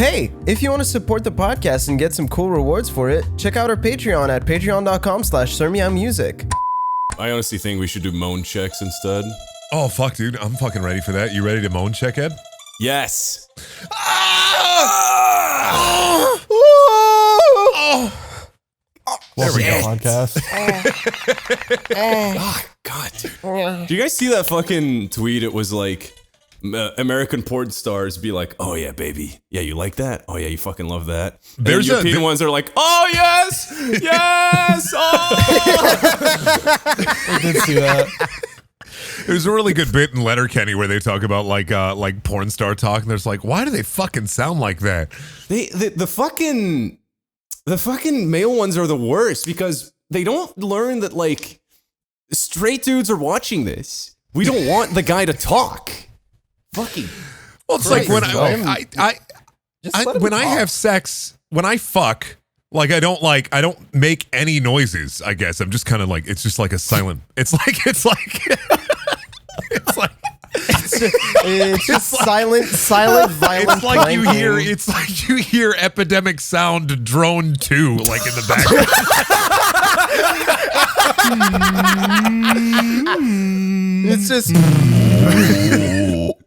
Hey, if you want to support the podcast and get some cool rewards for it, check out our Patreon at patreon.com/SirmiaMusic. I honestly think we should do moan checks instead. Oh, fuck, dude. I'm fucking ready for that. You ready to moan check, Ed? Yes. There we go. Podcast. Oh, God, dude. Do you guys see that fucking tweet? It was like, American porn stars be like, oh yeah, baby. Yeah, you like that? Oh yeah, you fucking love that. And There's the European ones are like, oh yes! Yes! Oh! I did see that. There's a really good bit in Letterkenny where they talk about like porn star talk, and there's like, why do they fucking sound like that? The fucking male ones are the worst because they don't learn that like straight dudes are watching this. We don't want the guy to talk. Fucking. Well, it's Right. like when I have sex, when I fuck, like I don't make any noises. I guess I'm just kind of like, it's just like a silent. It's like It's just silent, violent. It's like you hear. clanking. It's like you hear Epidemic Sound Drone 2 like in the background. It's just.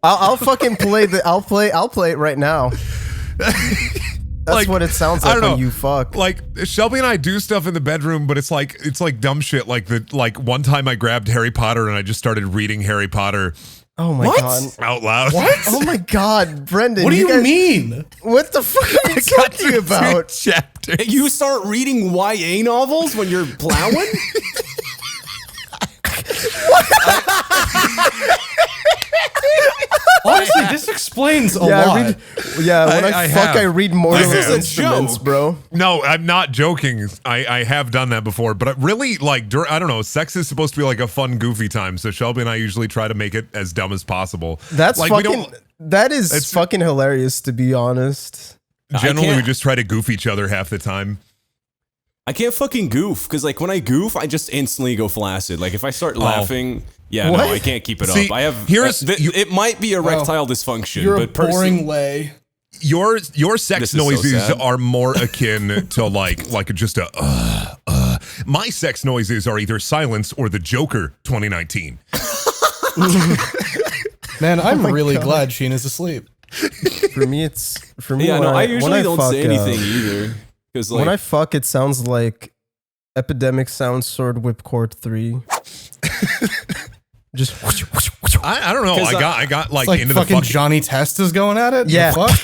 I'll fucking play I'll play it right now. That's Like, what it sounds I like don't know. when you fuck. Like Shelby and I do stuff in the bedroom, but it's like dumb shit. Like one time I grabbed Harry Potter and I just started reading Harry Potter Oh my What? god. out loud. What? Oh my god, Brendan. What do you guys- mean? What the fuck are you talking about? Chapter. You start reading YA novels when you're plowing? Honestly, this explains a lot. When I fuck, have. I read Mortal This is a Instruments, joke. bro. No, I'm not joking. I have done that before, but really, like, I don't know. Sex is supposed to be like a fun, goofy time. So Shelby and I usually try to make it as dumb as possible. That's like, fucking. That is fucking hilarious, to be honest. Generally, we can't- just try to goof each other half the time. I can't fucking goof because like when I goof, I just instantly go flaccid. Like if I start laughing, yeah, What? no, I can't keep it See, up. I have here's- it might be erectile dysfunction, You're a but boring lay. Your This sex is so noises sad. are more akin to like just a My sex noises are either silence or the Joker 2019. Man, I'm my really God. glad Sheen is asleep. For me, it's for me. yeah, when no, I when usually don't fuck, say anything either because like when I fuck, it sounds like Epidemic Sound Sword Whipcord 3. Just I don't know. 'Cause I got like It's like into the fucking fucking Johnny Test is going at it. Yeah. The fuck?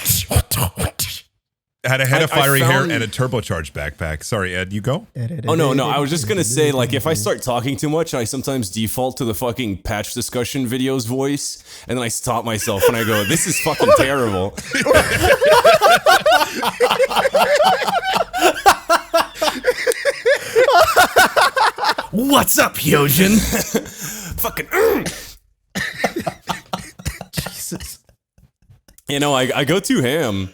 had a head of I fiery hair found- and a turbocharged backpack. Sorry, Ed, you go. oh no, I was just gonna say like if I start talking too much, I sometimes default to the fucking patch discussion videos voice, and then I stop myself and I go, "This is fucking terrible." What's up, Hyojin? Fucking. Jesus. You know, I go too ham.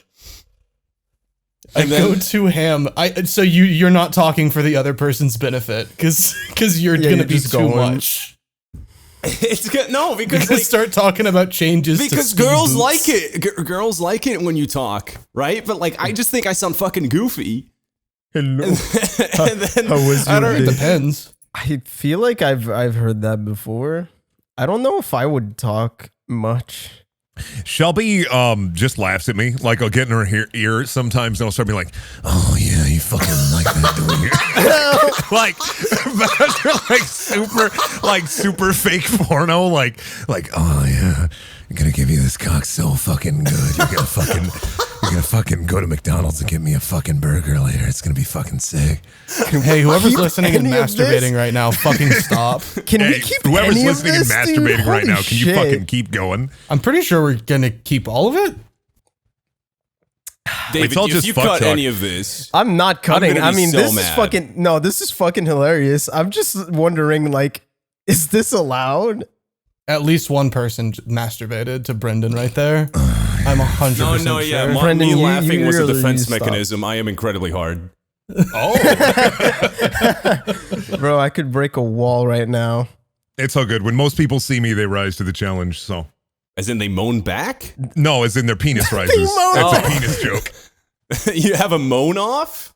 I And then- go to ham. So you're not talking for the other person's benefit because you're Yeah, gonna you're be just too going. much. It's good. No, You're because gonna like, start talking about changes because to speed girls boots. like it. Girls like it when you talk, right? But like, I just think I sound fucking goofy. Hello. And then How was I your don't. day? Depends. I feel like I've heard that before. I don't know if I would talk much. Shelby just laughs at me. Like I'll get in her ear sometimes and I'll start being like, "Oh yeah, you fucking like that, don't you?" like super fake porno. Like oh yeah, I'm gonna give you this cock so fucking good. You're gonna fucking go to McDonald's and get me a fucking burger later. It's gonna be fucking sick. Hey, whoever's keep listening and any of this? masturbating right now, fucking stop. Can we Hey, keep whoever's any listening of and this, dude? masturbating right Holy now, can you shit. fucking keep going? I'm pretty sure we're gonna keep all of it. David, It's all if just you fuck cut talk. any of this, I'm not cutting. gonna I be mean, so this is mad. fucking no. This is fucking hilarious. I'm just wondering, like, is this allowed? At least one person masturbated to Brendan right there. I'm 100% no, sure. yeah, Brendan, me you- laughing you was a really defense stop. mechanism. I am incredibly hard. Oh, Bro, I could break a wall right now. it's all good. When most people see me, they rise to the challenge. So As in they moan back? No, as in their penis rises. That's a penis joke. You have a moan off?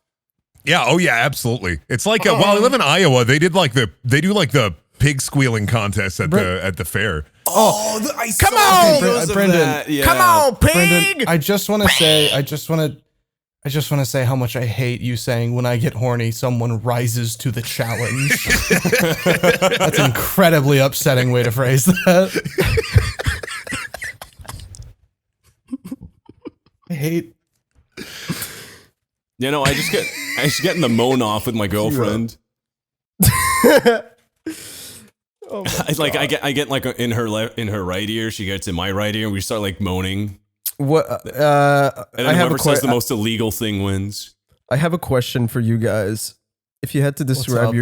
Yeah. Oh yeah. Absolutely. It's like while I live in Iowa, they do like the pig squealing contest at the fair. Come on, Brendan. Yeah. come on, pig. Brendan, I just want to say how much I hate you saying when I get horny, someone rises to the challenge. That's an incredibly upsetting way to phrase that. I hate. You know, I just get in the moan off with my girlfriend. I get like in her right ear, she gets in my right ear, and we start like moaning. What? And then whoever says the most illegal thing wins. I have a question for you guys. If you had to describe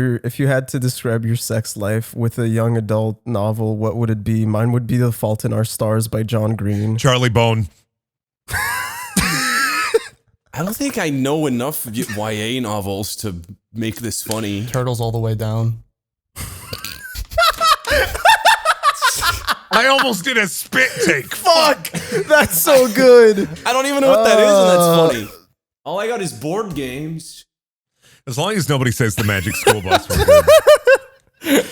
your sex life with a young adult novel, what would it be? Mine would be The Fault in Our Stars by John Green. Charlie Bone. I don't think I know enough YA novels to make this funny. Turtles All the Way Down. I almost did a spit take. Fuck! That's so good. I don't even know what that is, and that's funny. All I got is board games. As long as nobody says the Magic School Bus. We're good.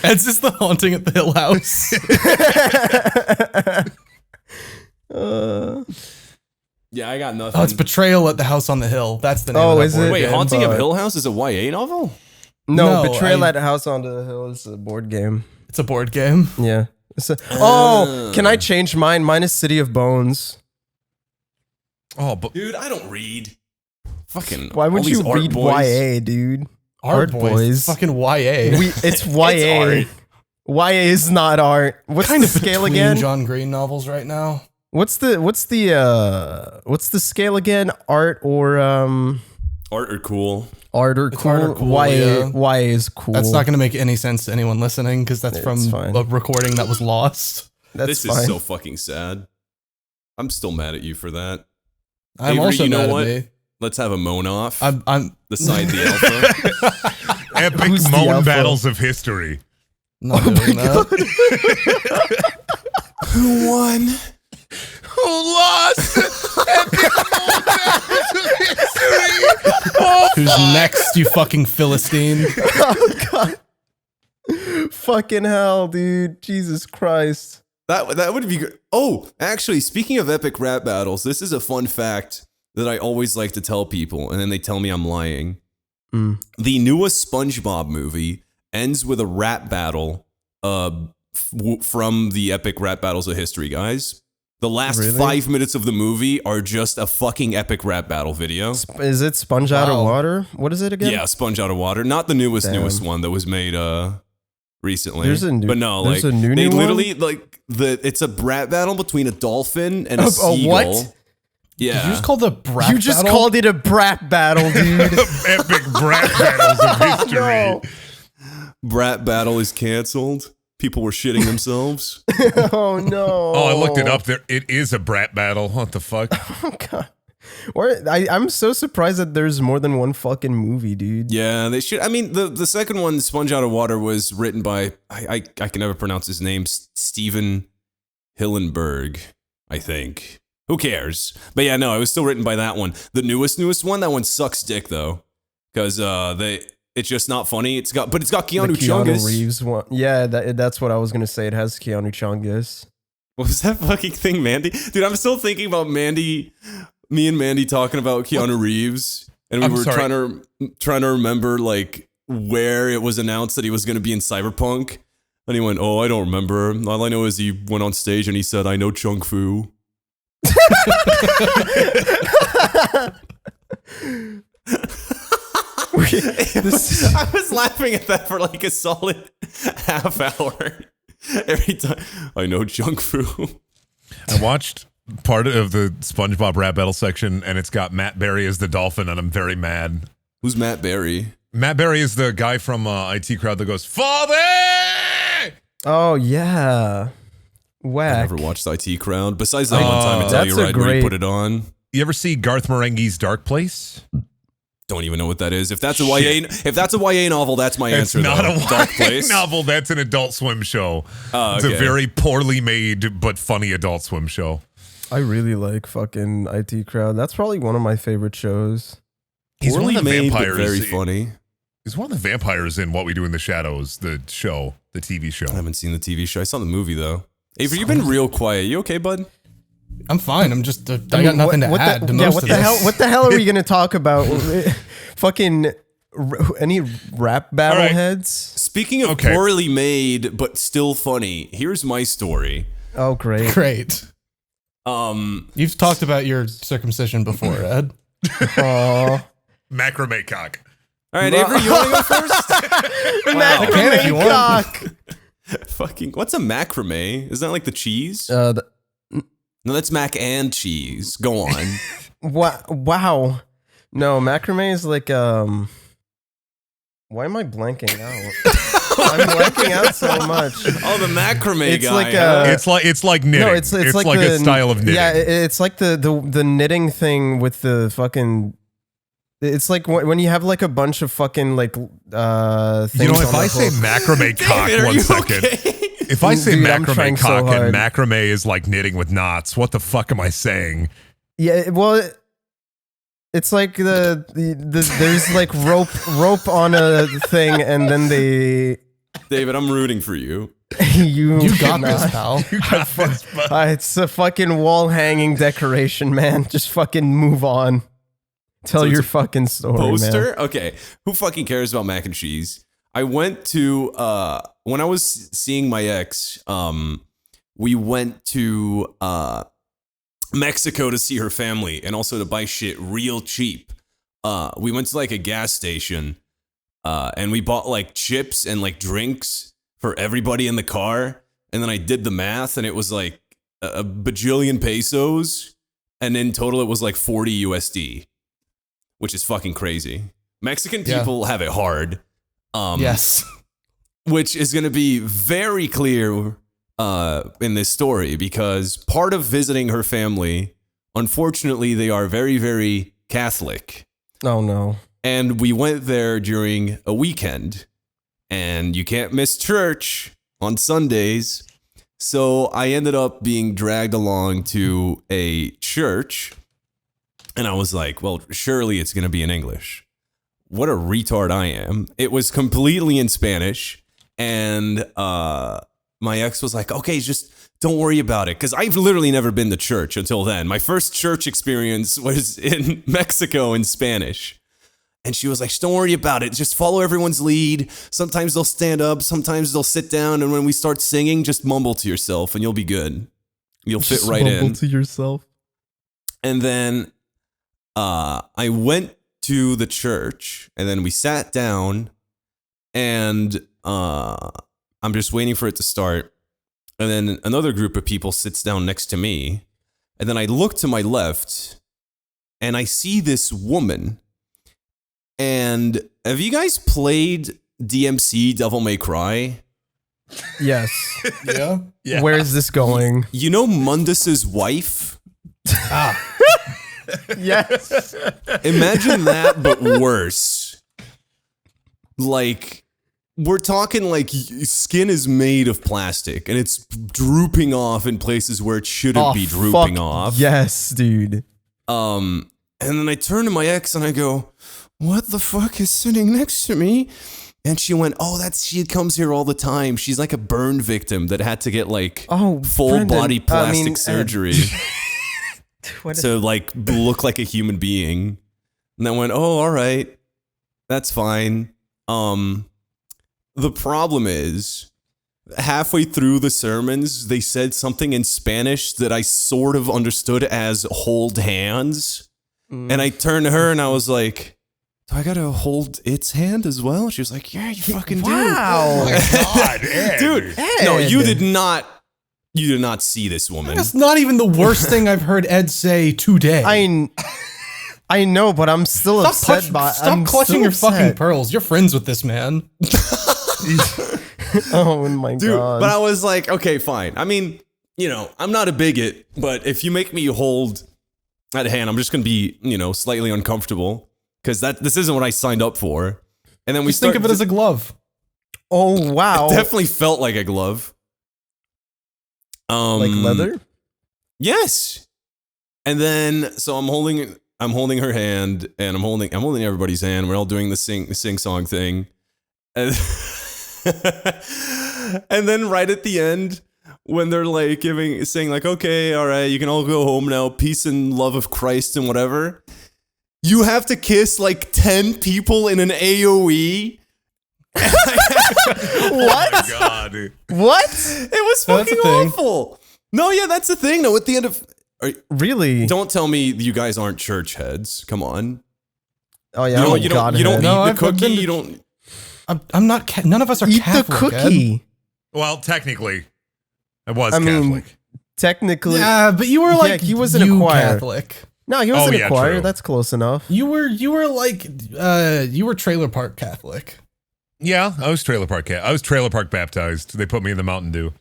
It's just The Haunting at the Hill House. Yeah, I got nothing. Oh, it's Betrayal at the House on the Hill. That's the name of that is board it? Wait, game. Haunting of but- Hill House is a YA novel? No, No, Betrayal I- at House on the Hill is a board game. It's a board game. Yeah. Can I change mine? Mine is City of Bones. Oh, but Dude, I don't read. Fucking. Why would all these you art read boys. YA, dude? Art Boys. Fucking YA. It's YA. YA is not art. What's kind the of scale between again? John Green novels right now. What's the scale again? Art or Art are cool. art or It's cool? art or cool, yeah. YA is cool. That's not going to make any sense to anyone listening because that's from fine. a recording that was lost. That's This fine. is so fucking sad. I'm still mad at you for that. I'm Avery, also you know mad what? at me. Let's have a moan off. I'm Decide the alpha. epic Who's the moan alpha? battles of history. not doing that. Who won? Who lost? Epic moan battles of history. Who's next, you fucking Philistine? Oh god. Fucking hell, dude. Jesus Christ. That would be good. Oh, actually, speaking of epic rap battles, this is a fun fact that I always like to tell people, and then they tell me I'm lying. The newest SpongeBob movie ends with a rap battle from the epic rap battles of history, guys. The last 5 minutes of the movie are just a fucking epic rap battle video. Is it Sponge Out of Wow. Water? What is it again? Yeah, Sponge Out of Water. Not the newest Damn. one that was made recently. There's a new- but no, there's like a new they one? literally like it's a rap battle between a dolphin and a A seagull. what? Yeah. Did you just call the brat You just battle? called it a brat battle, dude. Epic brat battles of history. No. Brat battle is canceled. People were shitting themselves. Oh no. Oh, I looked it up. There, it is a brat battle. What the fuck? Oh god. I'm so surprised that there's more than one fucking movie, dude. Yeah, they should. I mean, the second one, Sponge Out of Water, was written by I can never pronounce his name, Steven Hillenberg, I think. Who cares? But yeah, no, it was still written by that one. The newest one, that one sucks dick though, because it's just not funny. It's got Keanu Chungus. Reeves one. Yeah, that's what I was gonna say. It has Keanu Chungus. What was that fucking thing, Mandy? Dude, I'm still thinking about Mandy. Me and Mandy talking about Keanu Reeves, and we I'm were sorry. trying to remember like where it was announced that he was going to be in Cyberpunk, and he went, "Oh, I don't remember. All I know is he went on stage and he said, 'I know Chung Fu.'" I was laughing at that for like a solid half hour. Every time, I know Chung Fu. I watched part of the SpongeBob rap battle section, and it's got Matt Berry as the dolphin, and I'm very mad. Who's Matt Berry? Matt Berry is the guy from IT Crowd that goes, "Father!" Oh yeah. I Whack. never watched IT Crowd. Besides that one time in That's a Telluride where he great- put it on. You ever see Garth Marenghi's Dark Place? Don't even know what that is. If that's a YA novel, that's my answer. It's not though. a Dark YA Place novel. That's an Adult Swim show. Oh, It's a okay. very poorly made but funny Adult Swim show. I really like fucking IT Crowd. That's probably one of my favorite shows. He's Poorly one of the made, but vampires. very funny. He's one of the vampires in What We Do in the Shadows, the show, the TV show. I haven't seen the TV show. I saw the movie though. Avery, you've been real quiet. You okay, bud? I'm fine. I'm just. I got nothing to add to most what of the this. hell? What the hell are we gonna talk about? Fucking any rap battle right. heads? Speaking of Okay. poorly made but still funny, here's my story. Oh, great. Great. Um, You've talked about your circumcision before, Ed. Aw. Macrame cock. all right, Avery, you want to go first? I can if you want. Cock. Fucking, what's a macrame? Is that like the cheese? Uh, No, that's mac and cheese. Go on. wow. No, macrame is like Why am I blanking out? I'm blanking out so much. Oh, the macrame It's guy. like huh? It's like knitting. No, it's like a the, style of knitting. Yeah, it's like the knitting thing with the fucking. It's like when you have like a bunch of fucking like things. If on I the say hook. macrame cock, David, are 1 you second. okay? If I say Dude, I'm macrame trying so cock and hard. macrame is like knitting with knots, what the fuck am I saying? Yeah, well, it's like the there's like rope on a thing, and then they David, I'm rooting for you. you got cannot- this, pal. You got this, bud. It's a fucking wall hanging decoration, man. Just fucking move on. Tell So it's your a fucking story, man. Poster? Okay. Who fucking cares about mac and cheese? I went to when I was seeing my ex, we went to Mexico to see her family and also to buy shit real cheap. We went to like a gas station and we bought like chips and like drinks for everybody in the car. And then I did the math and it was like a bajillion pesos. And in total, it was like 40 USD, which is fucking crazy. Mexican Yeah. people have it hard. Yes. Which is going to be very clear in this story because part of visiting her family, unfortunately, they are very, very Catholic. Oh no. And we went there during a weekend, and you can't miss church on Sundays. So I ended up being dragged along to a church, and I was like, well, surely it's going to be in English. What a retard I am. It was completely in Spanish, and my ex was like, okay, just don't worry about it. Because I've literally never been to church until then. My first church experience was in Mexico in Spanish. And she was like, don't worry about it. Just follow everyone's lead. Sometimes they'll stand up. Sometimes they'll sit down. And when we start singing, just mumble to yourself and you'll be good. You'll fit Just right mumble in. to yourself. And then I went to the church and then we sat down and I'm just waiting for it to start. And then another group of people sits down next to me. And then I look to my left and I see this woman. And have you guys played DMC Devil May Cry? Yes. Yeah. Yeah. Where is this going? You know Mundus's wife? Yes. Imagine that, but worse. Like, we're talking like skin is made of plastic and it's drooping off in places where it shouldn't be drooping fuck off. Yes, dude. And then I turn to my ex and I go, what the fuck is sitting next to me? And she went, oh, she comes here all the time. She's like a burn victim that had to get like full Brendan, body plastic Ed. surgery to like look like a human being. And I went, oh, all right, that's fine. The problem is halfway through the sermons, they said something in Spanish that I sort of understood as hold hands. And I turned to her and I was like, do I gotta hold its hand as well? She was like, yeah, you fucking do. Wow. God, Ed. Dude, no, you did not see this woman. That's not even the worst thing I've heard Ed say today. I know, but I'm still upset by. Stop clutching your fucking pearls. You're friends with this man. Oh my Dude, god. but I was like, okay, fine. I mean, you know, I'm not a bigot, but if you make me hold that hand, I'm just gonna be, you know, slightly uncomfortable. because this isn't what I signed up for. And then we Just think of it as a glove. Oh wow. It definitely felt like a glove. Like leather? Yes. And then so I'm holding her hand, and I'm holding everybody's hand. We're all doing the sing song thing. And, and then right at the end, when they're like saying like, okay, all right, you can all go home now, peace and love of Christ and whatever. You have to kiss like 10 people in an AOE. What? Oh God. What? It was No, that's fucking a thing. awful. No, yeah, that's the thing. No, at the end of Really? don't tell me you guys aren't church heads. Come on. Oh yeah. You don't eat No, the I've cookie. been to- You don't. I'm not. None of us are Eat Catholic. the cookie. Well, technically, I was I mean, Catholic. Technically. Yeah, but you were like he was in a you choir. Catholic. No, he was Oh, in a yeah, choir. true. That's close enough. You were like you were trailer park Catholic. Yeah, I was trailer park cat. I was trailer park baptized. They put me in the Mountain Dew.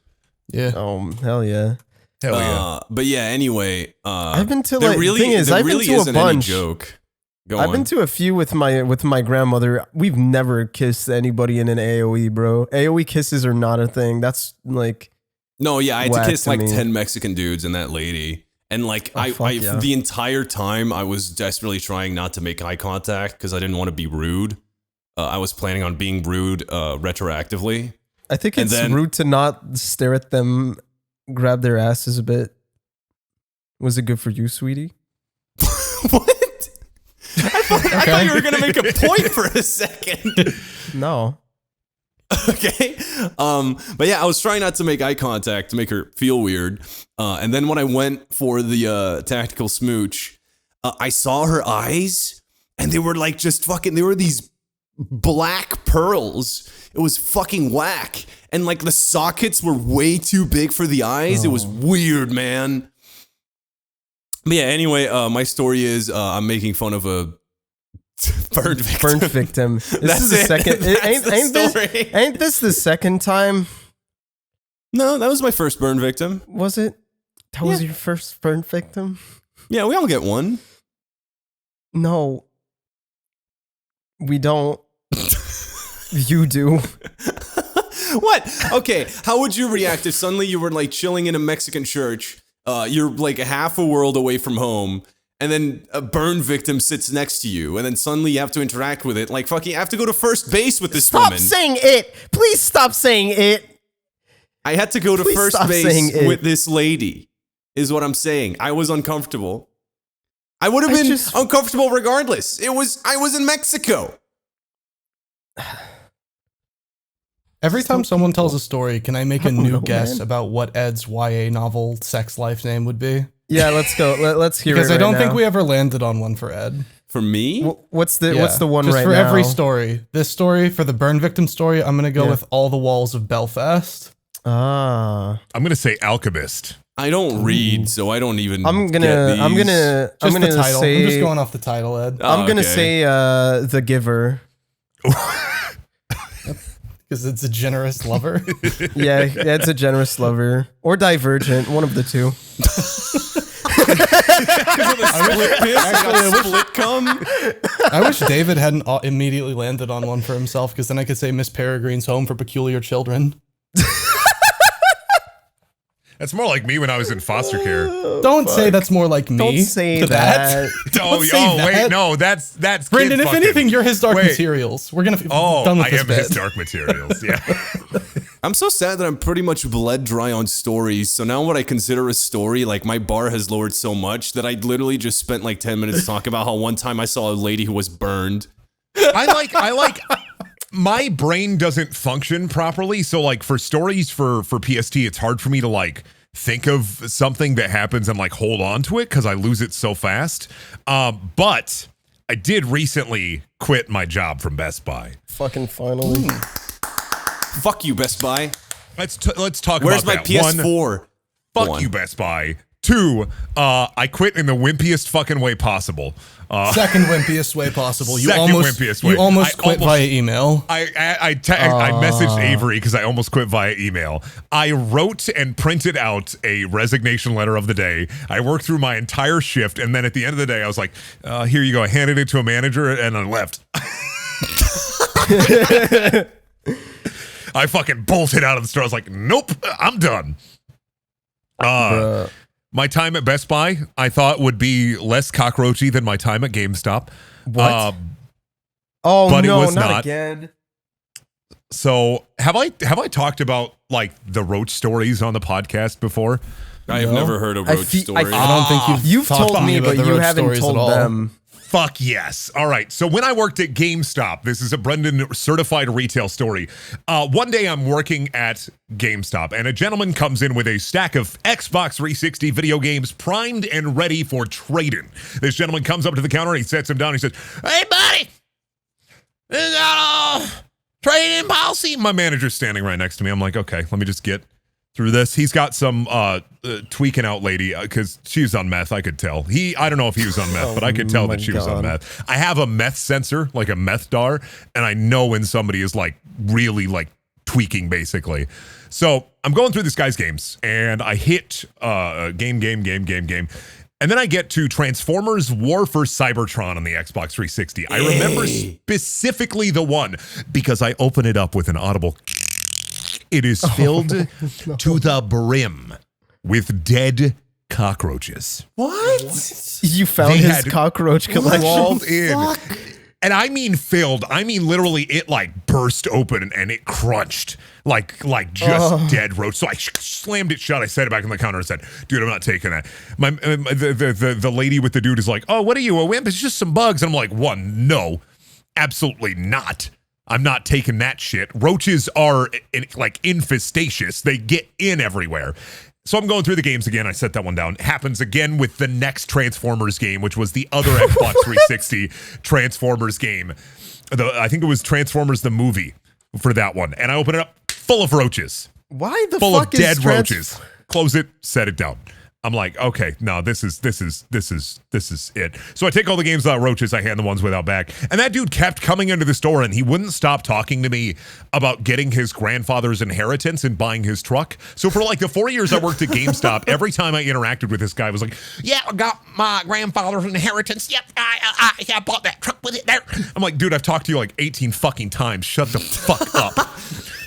Yeah. Oh hell yeah. Hell yeah. But yeah. Anyway, I've been to there like really, thing is, there I've really been to a isn't any bunch. joke. Go I've on. been to a few with my grandmother. We've never kissed anybody in an AOE, bro. AOE kisses are not a thing. That's like No, yeah, I had to whack kiss to like me. 10 Mexican dudes and that lady. And like Oh, fuck yeah. the entire time I was desperately trying not to make eye contact because I didn't want to be rude. I was planning on being rude retroactively. I think And it's then- rude to not stare at them, grab their asses a bit. Was it good for you, sweetie? What? I thought you were gonna make a point for a second. No. Okay. But yeah, I was trying not to make eye contact to make her feel weird. And then when I went for the tactical smooch, I saw her eyes, and they were like just fucking. They were these black pearls. It was fucking whack, and like the sockets were way too big for the eyes. It was weird, man. But yeah. Anyway, my story is I'm making fun of a burned victim. Burnt victim. This That's is the it. second. That's Ain't, the story. ain't this the second time? No, that was my first burn victim. Was it? That was Yeah. your first burnt victim? Yeah, we all get one. No. We don't. You do. What? Okay, how would you react if suddenly you were like chilling in a Mexican church? You're like half a world away from home, and then a burn victim sits next to you, and then suddenly you have to interact with it. Like fucking, you have to go to first base with this Stop woman. saying it. Please stop saying it. I had to go to Please first stop saying base it. with this lady. Is what I'm saying. I was uncomfortable. I would have I been just- uncomfortable regardless. I was in Mexico. Every time someone tells a story, can I make a I don't new know, guess man. about what Ed's YA novel sex life name would be? Yeah, let's go. Let's hear Because it. I don't right think now. we ever landed on one for Ed. For me, What's the Yeah, one just right for now? every story. This story for the burn victim story, I'm gonna go Yeah. with All the Walls of Belfast. Ah, I'm gonna say Alchemist. I don't read, so I don't even. I'm get gonna these. Just the title. say. I'm just going off the title, Ed, Oh, I'm gonna okay. say The Giver. because it's a generous lover. Yeah, it's a generous lover or Divergent, one of the two. Split cum. I wish David hadn't immediately landed on one for himself, because then I could say Miss Peregrine's Home for Peculiar Children. That's more like me when I was in foster care. Don't say that's more like me. Don't say to that. Oh, say oh wait, that. no, that's Brendan, kid if fucking- anything, you're his dark Wait. materials. We're gonna be Oh, done with I this am bit. his dark materials. Yeah. I'm so sad that I'm pretty much bled dry on stories. So now what I consider a story, like my bar has lowered so much that I literally just spent like 10 minutes talking about how one time I saw a lady who was burned. I like my brain doesn't function properly, so like for stories for PST, it's hard for me to like think of something that happens and like hold on to it because I lose it so fast. But I did recently quit my job from Best Buy. Fucking finally. Fuck you, Best Buy. Let's talk Where's my about that. One, PS4? Go fuck on. you, Best Buy. 2, I quit in the wimpiest fucking way possible. Second wimpiest way possible. You Second almost, wimpiest way. You almost quit via email. I messaged Avery because I almost quit via email. I wrote and printed out a resignation letter of the day. I worked through my entire shift, and then at the end of the day, I was like, here you go. I handed it to a manager, and I left. I fucking bolted out of the store. I was like, nope, I'm done. My time at Best Buy, I thought would be less cockroachy than my time at GameStop. What? But no, it was not not. again. So have I talked about like the roach stories on the podcast before? I have never heard a roach story. I don't think You've talked told to me, about but the you roach haven't stories at told all. them. Fuck yes. All right. So when I worked at GameStop, this is a Brendan certified retail story. One day I'm working at GameStop and a gentleman comes in with a stack of Xbox 360 video games primed and ready for trade-in. This gentleman comes up to the counter and he sets him down. He says, "Hey, buddy, this got a trade-in policy." My manager's standing right next to me. I'm like, okay, let me just get through this. He's got some tweaking out lady because she was on meth. I could tell. I don't know if he was on meth, but I could tell that she was on meth. I have a meth sensor, like a meth dar, and I know when somebody is like really like tweaking, basically. So I'm going through this guy's games, and I hit game, and then I get to Transformers War for Cybertron on the Xbox 360. I remember specifically the one because I open it up with an audible. It is filled to the brim with dead cockroaches. What? You found They his had cockroach collection. Crawled in. And I mean filled. I mean literally it like burst open and it crunched like just dead roach. So I slammed it shut. I set it back on the counter and said, "Dude, I'm not taking that." The lady with the dude is like, "Oh, what are you, a wimp? It's just some bugs." And I'm like, one, no, absolutely not. I'm not taking that shit. Roaches are like infestatious. They get in everywhere. So I'm going through the games again. I set that one down. It happens again with the next Transformers game, which was the other Xbox 360 Transformers game. I think it was Transformers the movie for that one. And I open it up full of roaches. Why the full fuck of dead is roaches. Close it, set it down. I'm like, okay, no, this is it. So I take all the games without roaches, I hand the ones without back. And that dude kept coming into the store and he wouldn't stop talking to me about getting his grandfather's inheritance and buying his truck. So for like the 4 years I worked at GameStop, every time I interacted with this guy, I was like, "Yeah, I got my grandfather's inheritance. Yep, I bought that truck with it there." I'm like, dude, I've talked to you like 18 fucking times. Shut the fuck up.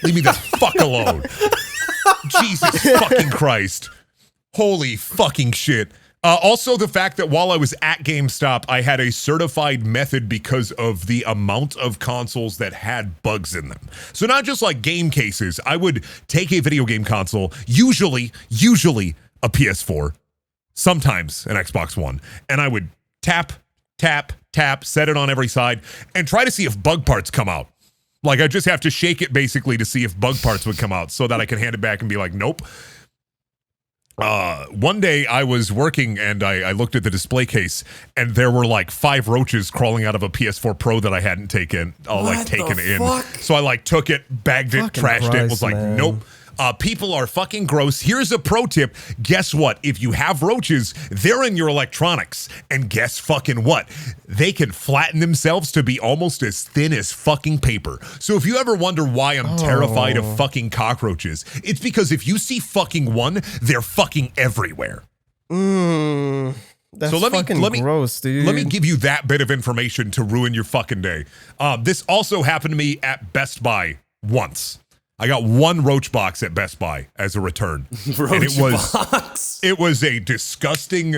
Leave me the fuck alone. Jesus fucking Christ. Holy fucking shit. Also, the fact that while I was at GameStop, I had a certified method because of the amount of consoles that had bugs in them. So not just like game cases. I would take a video game console, usually a PS4, sometimes an Xbox One, and I would tap, set it on every side, and try to see if bug parts come out. Like I just have to shake it basically to see if bug parts would come out so that I can hand it back and be like, nope. One day I was working and I looked at the display case and there were like 5 roaches crawling out of a PS4 Pro that I hadn't taken in. Fuck? So I like took it, bagged it, Fucking trashed it, Christ, was like, man. nope. People are fucking gross. Here's a pro tip. Guess what? If you have roaches, they're in your electronics. And guess fucking what? They can flatten themselves to be almost as thin as fucking paper. So if you ever wonder why I'm terrified of fucking cockroaches, it's because if you see fucking one, they're fucking everywhere. That's So let me gross, dude. Let me give you that bit of information to ruin your fucking day. This also happened to me at Best Buy once. I got one roach box at Best Buy as a return. And it was a disgusting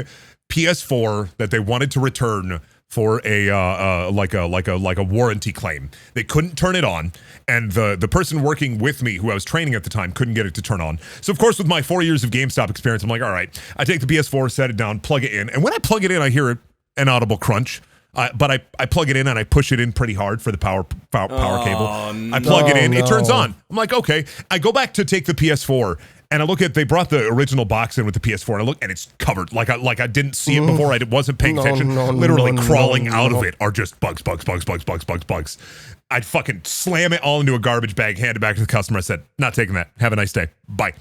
PS4 that they wanted to return for a like a warranty claim. They couldn't turn it on, and the person working with me who I was training at the time couldn't get it to turn on. So of course with my 4 years of GameStop experience, I'm like, all right, I take the PS4, set it down, plug it in, and when I plug it in, I hear an audible crunch. But I plug it in and I push it in pretty hard for the power cable. I plug it in, it turns on. I'm like, okay. I go back to take the PS4 and I look at, they brought the original box in with the PS4 and I look and it's covered. Like I didn't see it before. I wasn't paying attention. Literally crawling out of it are just bugs. I'd fucking slam it all into a garbage bag, hand it back to the customer. I said, not taking that. Have a nice day. Bye.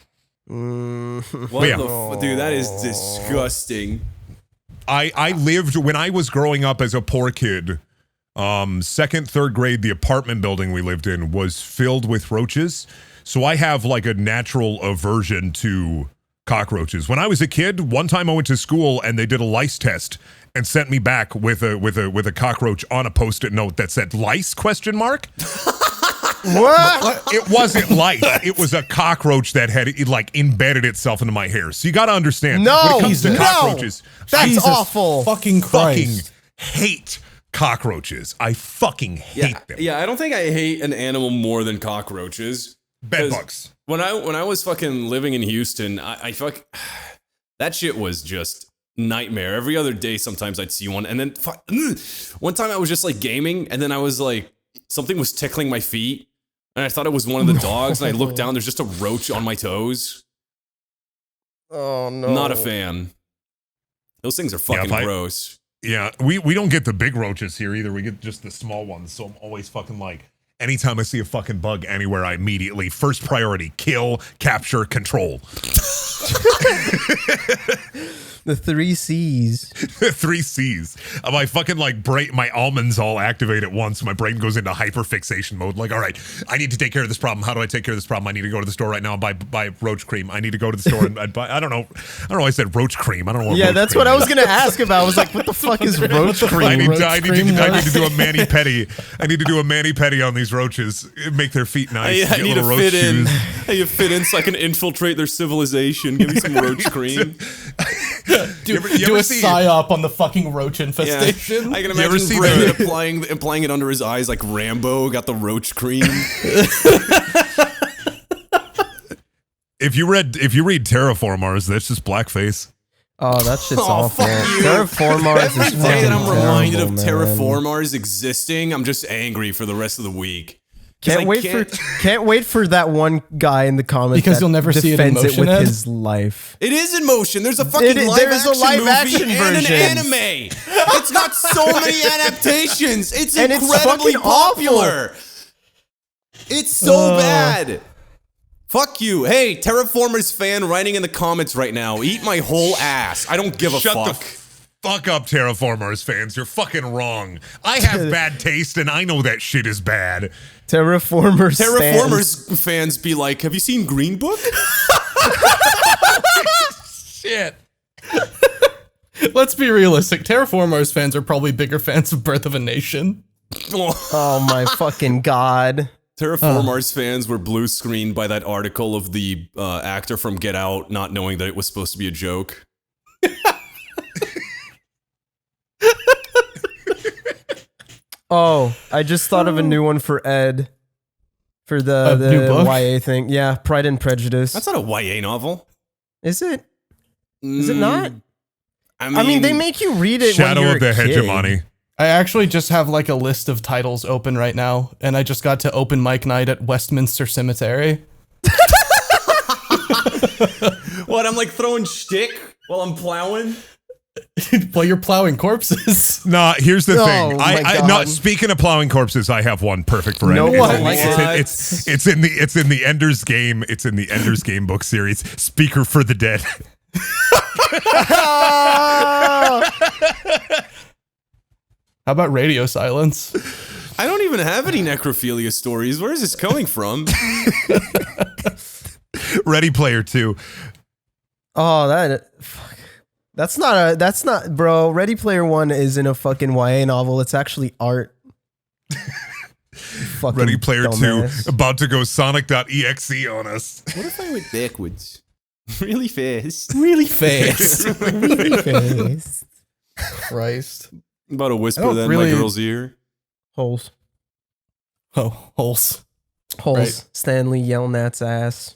What Yeah. the dude? That is disgusting. I lived when I was growing up as a poor kid. Second, third grade, the apartment building we lived in was filled with roaches. So I have like a natural aversion to cockroaches. When I was a kid, one time I went to school and they did a lice test and sent me back with a cockroach on a post-it note that said lice ? What? It wasn't lice. It was a cockroach that had like embedded itself into my hair. So you got to understand. No, when it comes to no. cockroaches, That's Jesus awful. Fucking fucking Christ. hate cockroaches. I fucking hate them. Yeah, I don't think I hate an animal more than cockroaches. Bed bugs. When I was fucking living in Houston, I that shit was just nightmare. Every other day, sometimes I'd see one, and then one time I was just like gaming, and then I was like, something was tickling my feet, and I thought it was one of the dogs, and I looked down, there's just a roach on my toes. Oh no. Not a fan. Those things are fucking gross. Yeah, we don't get the big roaches here either. We get just the small ones. So I'm always fucking like, anytime I see a fucking bug anywhere, I immediately, first priority, kill, capture, control. The 3 C's. 3 C's. My fucking like brain, my almonds all activate at once. My brain goes into hyperfixation mode. Like, all right, I need to take care of this problem. How do I take care of this problem? I need to go to the store right now and buy roach cream. I need to go to the store and buy. I don't know. I said roach cream. I don't know. What Yeah, roach that's cream what I was is. gonna ask about. I was like, what the fuck is roach cream? I need Roach to cream do a mani pedi. I need to do a mani pedi on these roaches. Make their feet nice. I Get need to little fit roach in. shoes. I need to fit in so I can infiltrate their civilization. Give me some roach cream. You Do ever a see- psyop on the fucking roach Yeah. infestation. I can ever imagine see Brandon the- applying it under his eyes like Rambo got the roach cream. If you read Terraformers, that's just blackface. Oh, that shit's Oh, awful. fuck you. Terraformars is Every day fucking that I'm reminded of terrible, man. Terraformars existing, I'm just angry for the rest of the week. 'Cause Can't I wait for that one guy in the comments Because that you'll never see it in defends motion, with Ed? his life. It is in motion. There's a fucking There's a live action movie and version. an anime. It's got so many adaptations. It's And it's incredibly fucking awful. popular. It's so bad. Fuck you. Hey, Terraformers fan writing in the comments right now. Eat my whole ass. I don't give a Shut fuck. the fuck up, Terraformers fans. You're fucking wrong. I have bad taste, and I know that shit is bad. Terraformers Fans be like, have you seen Green Book? Shit. Let's be realistic. Terraformers fans are probably bigger fans of Birth of a Nation. Oh my fucking god. Terraformars fans were blue screened by that article of the actor from Get Out not knowing that it was supposed to be a joke. Oh, I just thought of a new one for Ed. For A the new book? YA thing. Yeah, Pride and Prejudice. That's not a YA novel. Is it? Is it not? I I mean, they make you read it Shadow when you're of the a kid. Hegemony. I actually just have like a list of titles open right now, and I just got to open mic night at Westminster Cemetery. What? I'm like throwing shtick while I'm plowing. While you're plowing corpses. Nah, here's the Oh, thing. my I God. not speaking of plowing corpses, I have one perfect for No Ed. one It's in the- likes it's in the Ender's Game. It's in the Ender's Game book series. Speaker for the Dead. How about radio silence? I don't even have any necrophilia stories. Where is this coming from? Ready Player 2. Oh, fuck. That's not, bro. Ready Player One isn't a fucking YA novel. It's actually art. Fucking Ready Player dumbass. 2 about to go Sonic.exe on us. What if I went backwards? Really fast. Really fast. Really fast. Christ. I'm about to I whisper don't that in really- my girl's ear. Holes. Oh, holes. Holes. Right. Stanley Yelnats ass.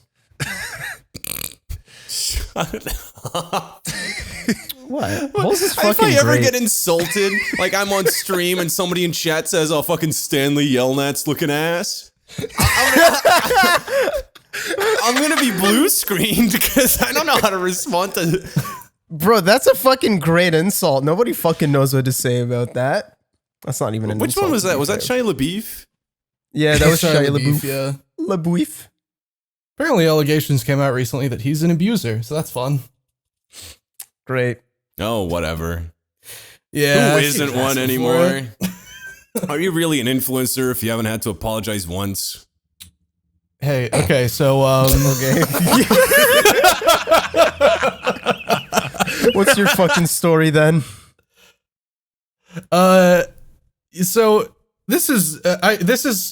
What? Holes is If fucking I ever great. get insulted, like I'm on stream and somebody in chat says, "Oh, fucking Stanley Yelnats looking ass," I'm gonna be blue screened because I don't know how to respond to. Bro, that's a fucking great insult. Nobody fucking knows what to say about that. That's not even an Which insult. one was to that? be Was that fair. Shia LaBeouf? Yeah, that was Shia LaBeouf. Yeah. LaBeouf. Apparently, allegations came out recently that he's an abuser, so that's fun. Great. Oh, whatever. Yeah, Who I've isn't seen one ass anymore? before. Are you really an influencer if you haven't had to apologize once? Hey, okay, so Okay. What's your fucking story then? So this is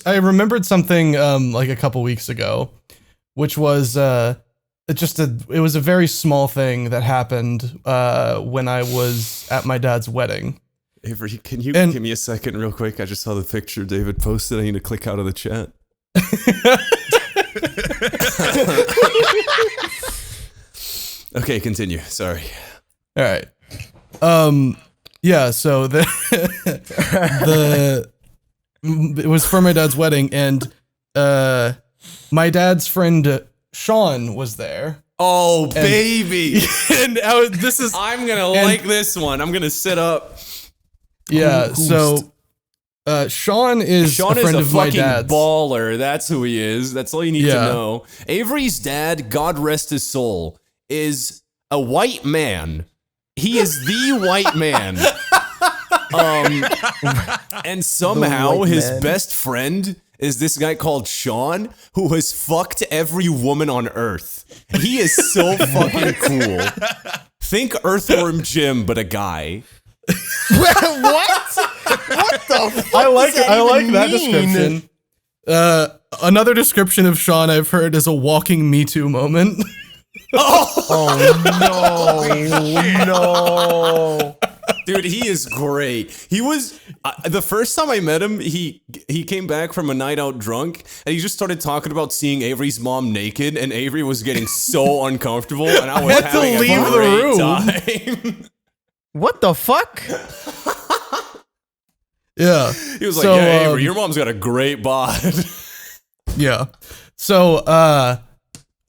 I remembered something like a couple weeks ago, which was it was a very small thing that happened when I was at my dad's wedding. Avery, can you And- give me a second real quick? I just saw the picture David posted. I need to click out of the chat. Okay, continue. Sorry. All right. Yeah, so it was for my dad's wedding, and my dad's friend Sean was there. Oh, baby. And this is I'm going to like this one. I'm going to sit up. yeah, so Sean is Sean a friend is a of my fucking dad's. baller. That's who he is. That's all you need to Yeah. know. Avery's dad, God rest his soul, is a white man. He is the white man. And somehow white his man. best friend is this guy called Sean, who has fucked every woman on Earth. He is so fucking cool. Think Earthworm Jim, but a guy. What? What the fuck? I like does that even mean? description. Another description of Sean I've heard is a walking Me Too moment. Oh no. Dude, he is great. He was the first time I met him. He came back from a night out drunk, and he just started talking about seeing Avery's mom naked, and Avery was getting so uncomfortable, and I was had to having leave a the great room. time. What the fuck? Yeah. He was like, So, "Yeah, Avery, your mom's got a great bod." Yeah. So,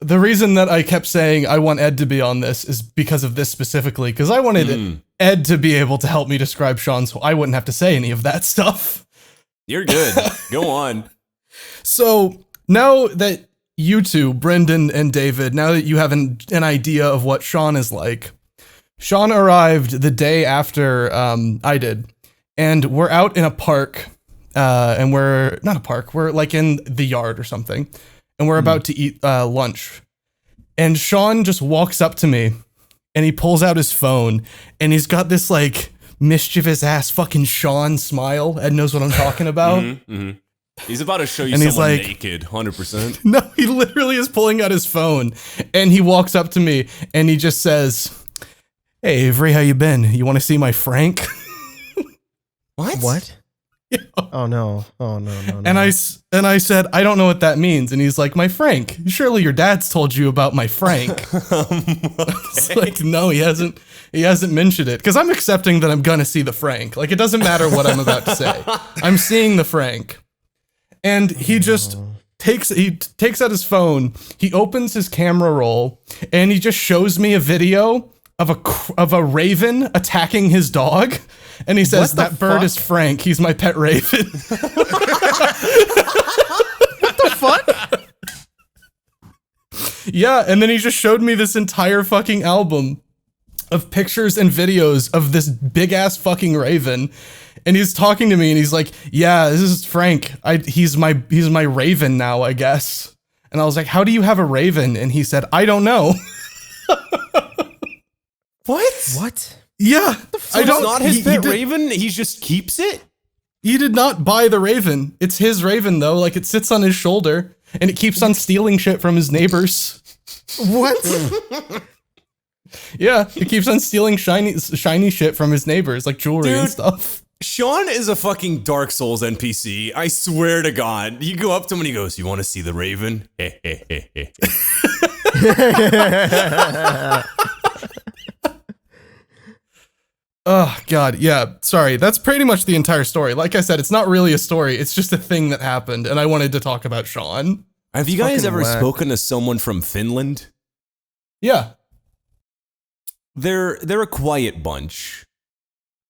the reason that I kept saying I want Ed to be on this is because of this specifically, because I wanted Ed to be able to help me describe Sean so I wouldn't have to say any of that stuff. You're good. Go on. So, now that you two, Brendan and David, now that you have an idea of what Sean is like, Sean arrived the day after I did, and we're out in a park, and we're not a park, we're like in the yard or something, and we're about to eat lunch. And Sean just walks up to me, and he pulls out his phone, and he's got this like mischievous ass fucking Sean smile. Ed knows what I'm talking about. He's about to show you And he's someone like- naked, 100%. No, he literally is pulling out his phone, and he walks up to me, and he just says, "Hey Avery, how you been? You want to see my Frank?" What? Oh no. Oh no, no, no. And I said, "I don't know what that means." And he's like, "My Frank. Surely your dad's told you about my Frank." It's like, no, he hasn't mentioned it, because I'm accepting that I'm gonna see the Frank. Like, it doesn't matter what I'm about to say. I'm seeing the Frank. And he just takes out his phone, he opens his camera roll, and he just shows me a video of a raven attacking his dog. And he says, What the "That bird fuck? is Frank. He's my pet raven." What the fuck? Yeah, and then he just showed me this entire fucking album of pictures and videos of this big ass fucking raven. And he's talking to me, and he's like, "Yeah, this is Frank. He's my raven now, I guess." And I was like, "How do you have a raven?" And he said, "I don't know." What? Yeah, I It's don't. not his he pet did- raven. He just keeps it. He did not buy the raven. It's his raven though. Like, it sits on his shoulder, and it keeps on stealing shit from his neighbors. What? Yeah, it keeps on stealing shiny shit from his neighbors, like jewelry and Dude. stuff. Sean is a fucking Dark Souls NPC. I swear to God. You go up to him and he goes, "You want to see the raven?" Oh, God, yeah, sorry. That's pretty much the entire story. Like I said, it's not really a story. It's just a thing that happened, and I wanted to talk about Sean. Have you guys Fucking ever whack. spoken to someone from Finland? Yeah. They're a quiet bunch.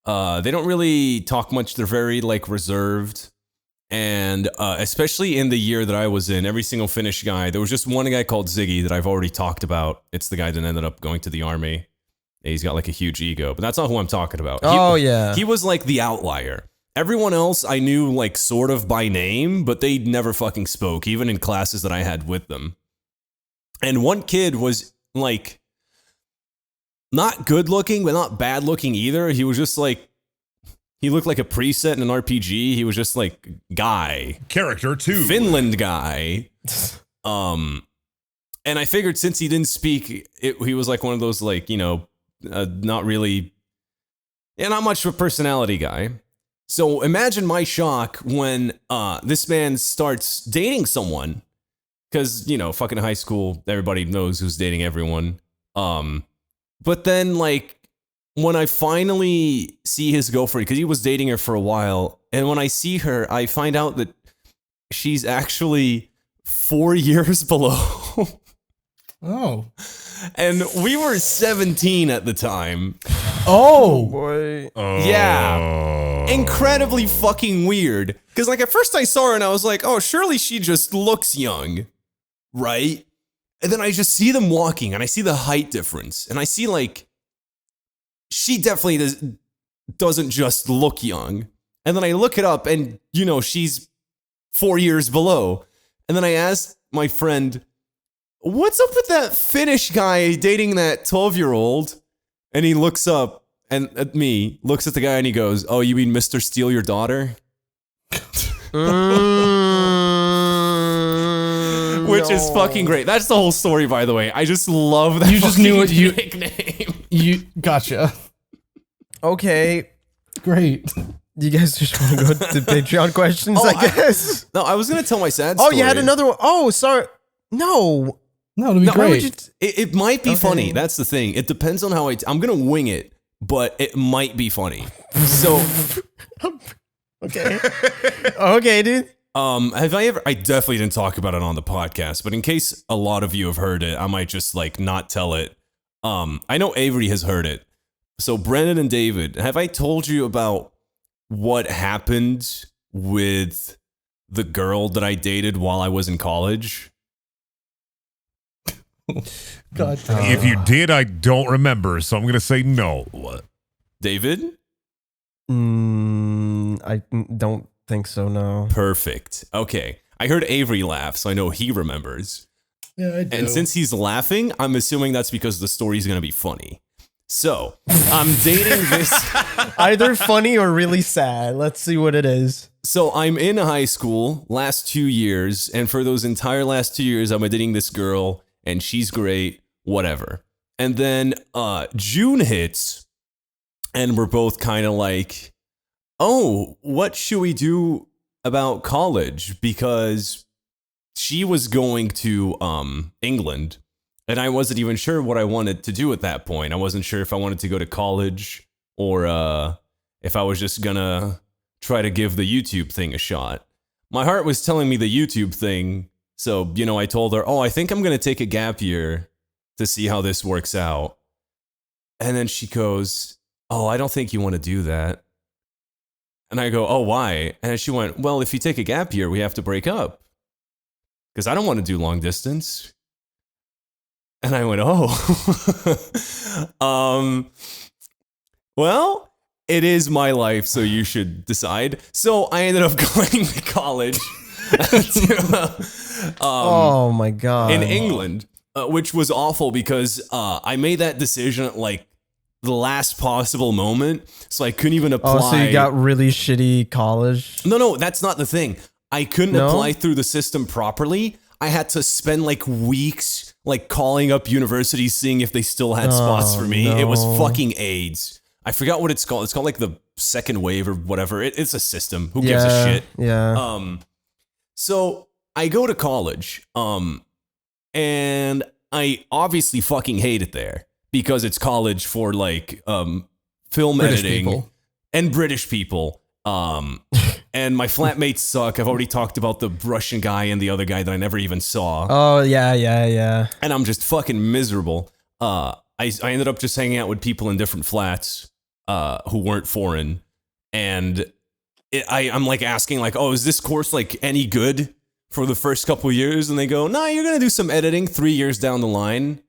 They don't really talk much. They're very like reserved. And especially in the year that I was in, every single Finnish guy, there was just one guy called Ziggy that I've already talked about. It's the guy that ended up going to the army. He's got like a huge ego, but that's not who I'm talking about. He was like the outlier. Everyone else I knew like sort of by name, but they never fucking spoke, even in classes that I had with them. And one kid was like not good looking, but not bad looking either. He was just like, he looked like a preset in an RPG. He was just like guy. Character 2. Finland guy. And I figured since he didn't speak, he was like one of those like, you know, not really, not much of a personality guy. So imagine my shock when this man starts dating someone. Because, you know, fucking high school, everybody knows who's dating everyone. But then like, when I finally see his girlfriend, because he was dating her for a while, and when I see her, I find out that she's actually 4 years below. Oh. And we were 17 at the time. Oh. Boy. Yeah. Incredibly fucking weird. Because like at first I saw her and I was like, oh, surely she just looks young. Right? And then I just see them walking and I see the height difference. And I see like, she definitely doesn't just look young. And then I look it up and, you know, she's 4 years below. And then I asked my friend, what's up with that Finnish guy dating that 12-year-old? And he looks up and at me, looks at the guy and he goes, oh, you mean Mr. Steal Your Daughter? Which is fucking great. That's the whole story, by the way. I just love that. You just knew what you nickname. You gotcha. Okay. Great. You guys just want to go to Patreon questions, Oh, I guess. No, I was gonna tell my sad Oh, story. you had another one. Oh, sorry. No. No, it'll be Why would great. you It might be Okay. funny. That's the thing. It depends on how I'm gonna wing it, but it might be funny. So, Okay. Okay, dude. have I ever? I definitely didn't talk about it on the podcast, but in case a lot of you have heard it, I might just like not tell it. I know Avery has heard it. So, Brendan and David, have I told you about what happened with the girl that I dated while I was in college? God. If you did, I don't remember, so I'm going to say no. David? I don't think so, no. Perfect. Okay. I heard Avery laugh, so I know he remembers. Yeah, I do. And since he's laughing, I'm assuming that's because the story's going to be funny. So, I'm dating this. Either funny or really sad. Let's see what it is. So, I'm in high school last 2 years. And for those entire last 2 years, I'm dating this girl and she's great, whatever. And then June hits and we're both kind of like, oh, what should we do about college? Because she was going to England. And I wasn't even sure what I wanted to do at that point. I wasn't sure if I wanted to go to college or if I was just gonna try to give the YouTube thing a shot. My heart was telling me the YouTube thing. So, you know, I told her, oh, I think I'm gonna take a gap year to see how this works out. And then she goes, oh, I don't think you want to do that. And I go, oh, why? And she went, well, if you take a gap year, we have to break up. Because I don't want to do long distance. And I went, oh, well, it is my life, so you should decide. So I ended up going to college Oh my god. in England, which was awful because I made that decision at like the last possible moment. So I couldn't even apply. Oh, so you got really shitty college? No, that's not the thing. I couldn't No? apply through the system properly. I had to spend like weeks like calling up universities, seeing if they still had spots for me. It was no. fucking AIDS. I forgot what it's called. It's called like the second wave or whatever. It's a system. Who gives a shit? Yeah. So I go to college, and I obviously fucking hate it there because it's college for like film British editing people. and British people. And my flatmates suck. I've already talked about the Russian guy and the other guy that I never even saw. Oh yeah. And I'm just fucking miserable. I ended up just hanging out with people in different flats who weren't foreign. And I'm like asking like, oh, is this course like any good for the first couple of years? And they go, nah, you're going to do some editing 3 years down the line.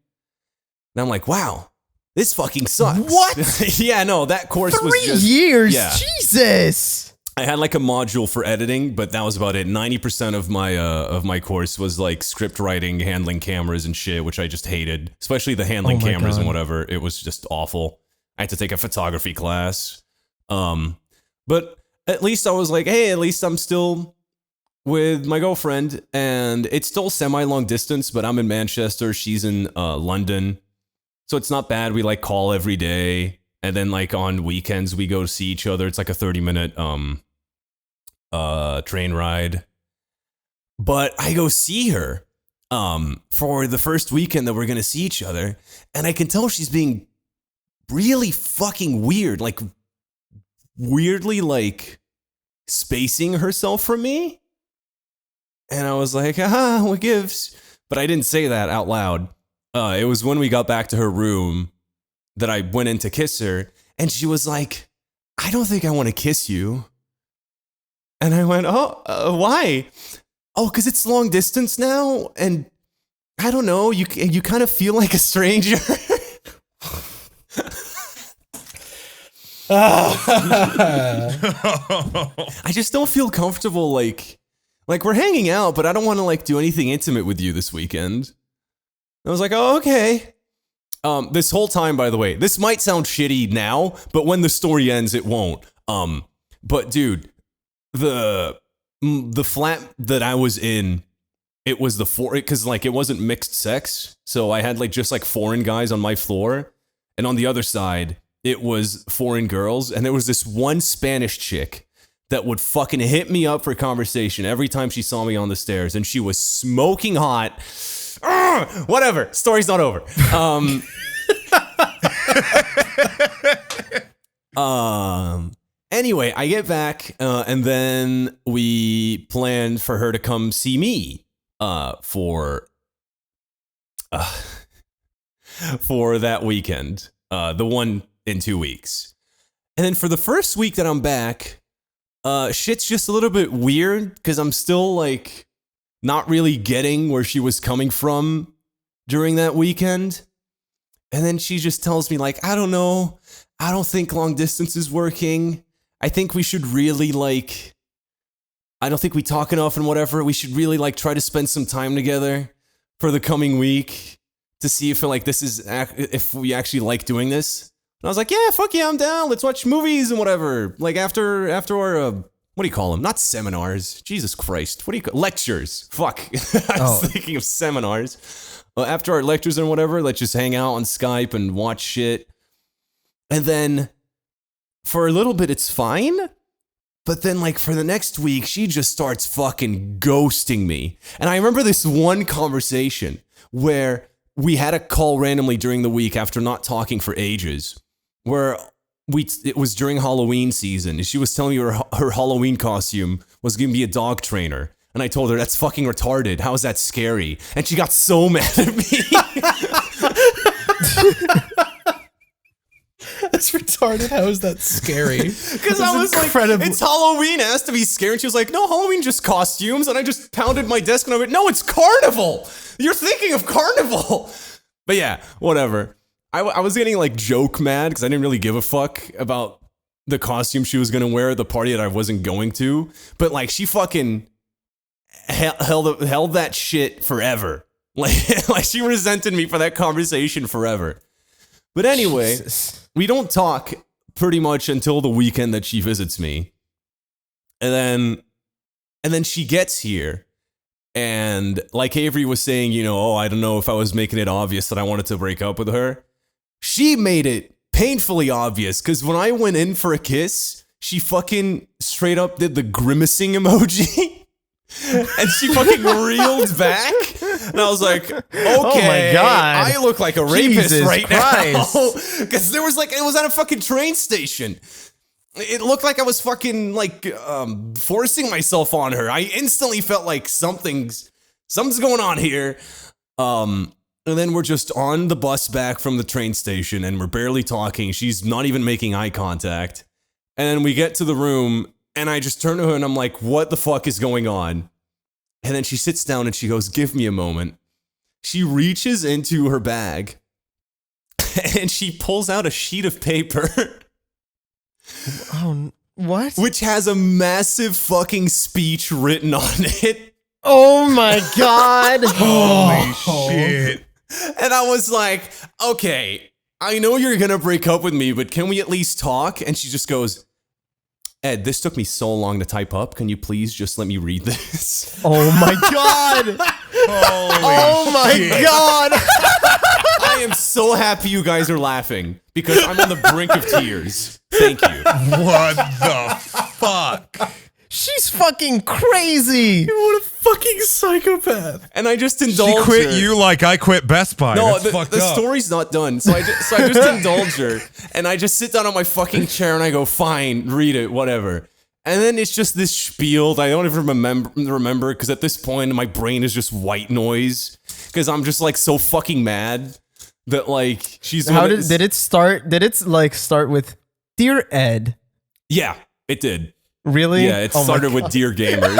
And I'm like, wow, this fucking sucks. What? Yeah, no, that course was 3 just... years? Yeah. Jesus. I had like a module for editing, but that was about it. 90% of my course was like script writing, handling cameras and shit, which I just hated, especially the handling cameras and whatever. It was just awful. I had to take a photography class. But at least I was like, hey, at least I'm still with my girlfriend, and it's still semi-long distance, but I'm in Manchester, she's in London. So it's not bad. We like call every day. And then like on weekends we go to see each other. It's like a 30-minute train ride. But I go see her for the first weekend that we're gonna see each other, and I can tell she's being really fucking weird, like weirdly like spacing herself from me. And I was like, what gives? But I didn't say that out loud. It was when we got back to her room that I went in to kiss her, and she was like, I don't think I want to kiss you. And I went, why? Oh, because it's long distance now, and I don't know, you kind of feel like a stranger. I just don't feel comfortable, like we're hanging out, but I don't want to like do anything intimate with you this weekend. I was like, oh, okay. This whole time, by the way, this might sound shitty now, but when the story ends, it won't. But dude, the flat that I was in, it was because like it wasn't mixed sex, so I had like just like foreign guys on my floor, and on the other side, it was foreign girls, and there was this one Spanish chick that would fucking hit me up for conversation every time she saw me on the stairs, and she was smoking hot. Whatever, story's not over. Anyway, I get back, and then we planned for her to come see me for that weekend, the one in 2 weeks. And then for the first week that I'm back, shit's just a little bit weird because I'm still like not really getting where she was coming from during that weekend. And then she just tells me like, I don't know, I don't think long distance is working. I think we should really like, I don't think we talk enough and whatever. We should really like try to spend some time together for the coming week to see if like this is, if we actually like doing this. And I was like, yeah, fuck yeah, I'm down. Let's watch movies and whatever. Like after our, what do you call them? Not seminars. Jesus Christ. What do you call lectures? Fuck. I was thinking of seminars. After our lectures and whatever, let's just hang out on Skype and watch shit. And then for a little bit, it's fine. But then like for the next week, she just starts fucking ghosting me. And I remember this one conversation where we had a call randomly during the week after not talking for ages, where it was during Halloween season, and she was telling me her Halloween costume was going to be a dog trainer. And I told her, that's fucking retarded. How is that scary? And she got so mad at me. That's retarded. How is that scary? Because I was incredible. Like, it's Halloween. It has to be scary. And she was like, no, Halloween just costumes. And I just pounded my desk and I went, no, it's Carnival. You're thinking of Carnival. But yeah, whatever. I was getting like joke mad because I didn't really give a fuck about the costume she was going to wear at the party that I wasn't going to. But like she fucking held that shit forever. Like she resented me for that conversation forever. But anyway, we don't talk pretty much until the weekend that she visits me. And then she gets here. And like Avery was saying, you know, I don't know if I was making it obvious that I wanted to break up with her. She made it painfully obvious because when I went in for a kiss, she fucking straight up did the grimacing emoji. And she fucking reeled back. And I was like, okay, oh my God. I look like a rapist Jesus right Christ. now. Because there was like, it was at a fucking train station. It looked like I was fucking like forcing myself on her. I instantly felt like something's going on here. And then we're just on the bus back from the train station and we're barely talking. She's not even making eye contact. And then we get to the room And I just turn to her and I'm like, what the fuck is going on? And then she sits down and she goes, give me a moment. She reaches into her bag and she pulls out a sheet of paper. Oh, what? Which has a massive fucking speech written on it. Oh my God. Holy shit. And I was like, okay, I know you're gonna break up with me, but can we at least talk? And she just goes, Ed, this took me so long to type up. Can you please just let me read this? Oh my God. Oh my shit. God. I am so happy you guys are laughing because I'm on the brink of tears. Thank you. What the fuck? She's fucking crazy. What a fucking psychopath. And I just She indulged quit her. you like I quit Best Buy. No, That's fucked the up. story's not done. So I just indulge her. And I just sit down on my fucking chair and I go, fine, read it, whatever. And then it's just this spiel that I don't even remember because at this point my brain is just white noise because I'm just like so fucking mad that like she's How did it start? Did it like start with Dear Ed? Yeah, it did. Really? Yeah, it Oh my started with God. Dear Gamers.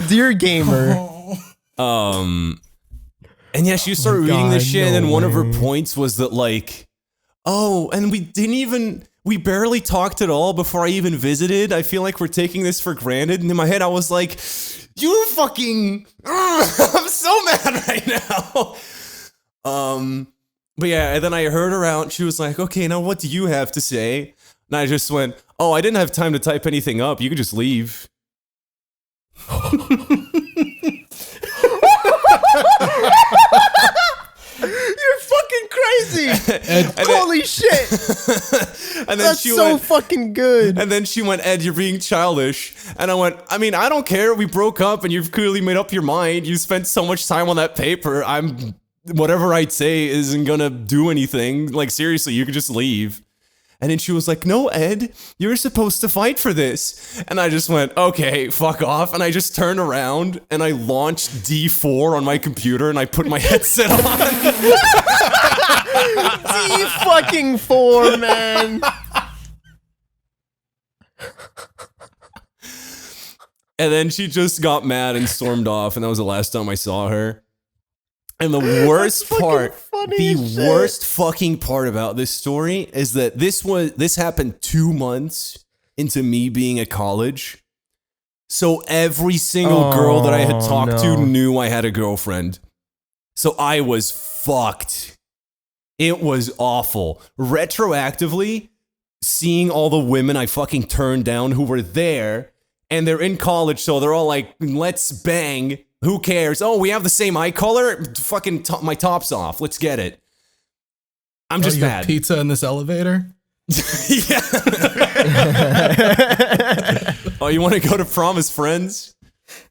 Dear Gamer. And yeah, she started reading this God, shit, and then no one of her way. points was that like, oh, and we barely talked at all before I even visited. I feel like we're taking this for granted. And in my head, I was like, you fucking, I'm so mad right now. But yeah, and then I heard her out. She was like, okay, now what do you have to say? And I just went, oh, I didn't have time to type anything up. You could just leave. You're fucking crazy. Holy shit. And then That's she so went, fucking good. and then she went, Ed, you're being childish. And I went, I mean, I don't care. We broke up and you've clearly made up your mind. You spent so much time on that paper. Whatever I'd say isn't gonna do anything. Like, seriously, you could just leave. And then she was like, no, Ed, you're supposed to fight for this. And I just went, okay, fuck off. And I just turned around and I launched D4 on my computer and I put my headset on. D fucking 4, man. And then she just got mad and stormed off. And that was the last time I saw her. And the worst fucking part, funny the as shit. worst fucking part about this story is that this happened 2 months into me being at college. So every single girl that I had talked to no. knew I had a girlfriend. So I was fucked. It was awful. Retroactively, seeing all the women I fucking turned down who were there, and they're in college, so they're all like, let's bang. Who cares? Oh, we have the same eye color? Fucking my top's off. Let's get it. I'm just you have mad. pizza in this elevator? Yeah. Oh, you want to go to prom as friends?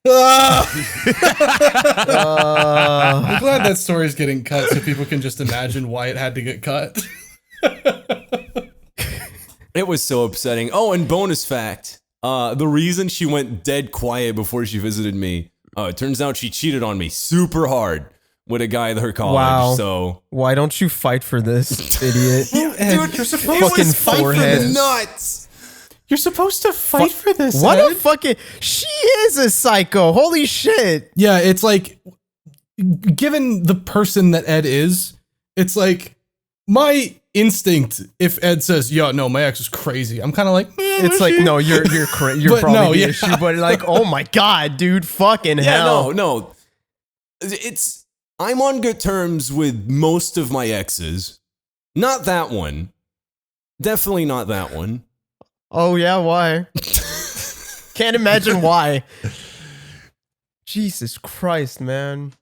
I'm glad that story's getting cut so people can just imagine why it had to get cut. It was so upsetting. Oh, and bonus fact. The reason she went dead quiet before she visited me, it turns out she cheated on me super hard with a guy at her college. Wow. So Why don't you fight for this, idiot? dude, you're supposed Fucking to fight for the forehead. nuts. You're supposed to fight for this. What Ed. a fucking... She is a psycho. Holy shit. Yeah, it's like, given the person that Ed is, it's like, my instinct, if Ed says, yeah, no, my ex is crazy, I'm kind of like, It's like, no, you're you're But probably no, the yeah. issue, but like, oh my God, dude, fucking Yeah, hell. no. I'm on good terms with most of my exes. Not that one. Definitely not that one. Oh yeah, why? Can't imagine why. Jesus Christ, man.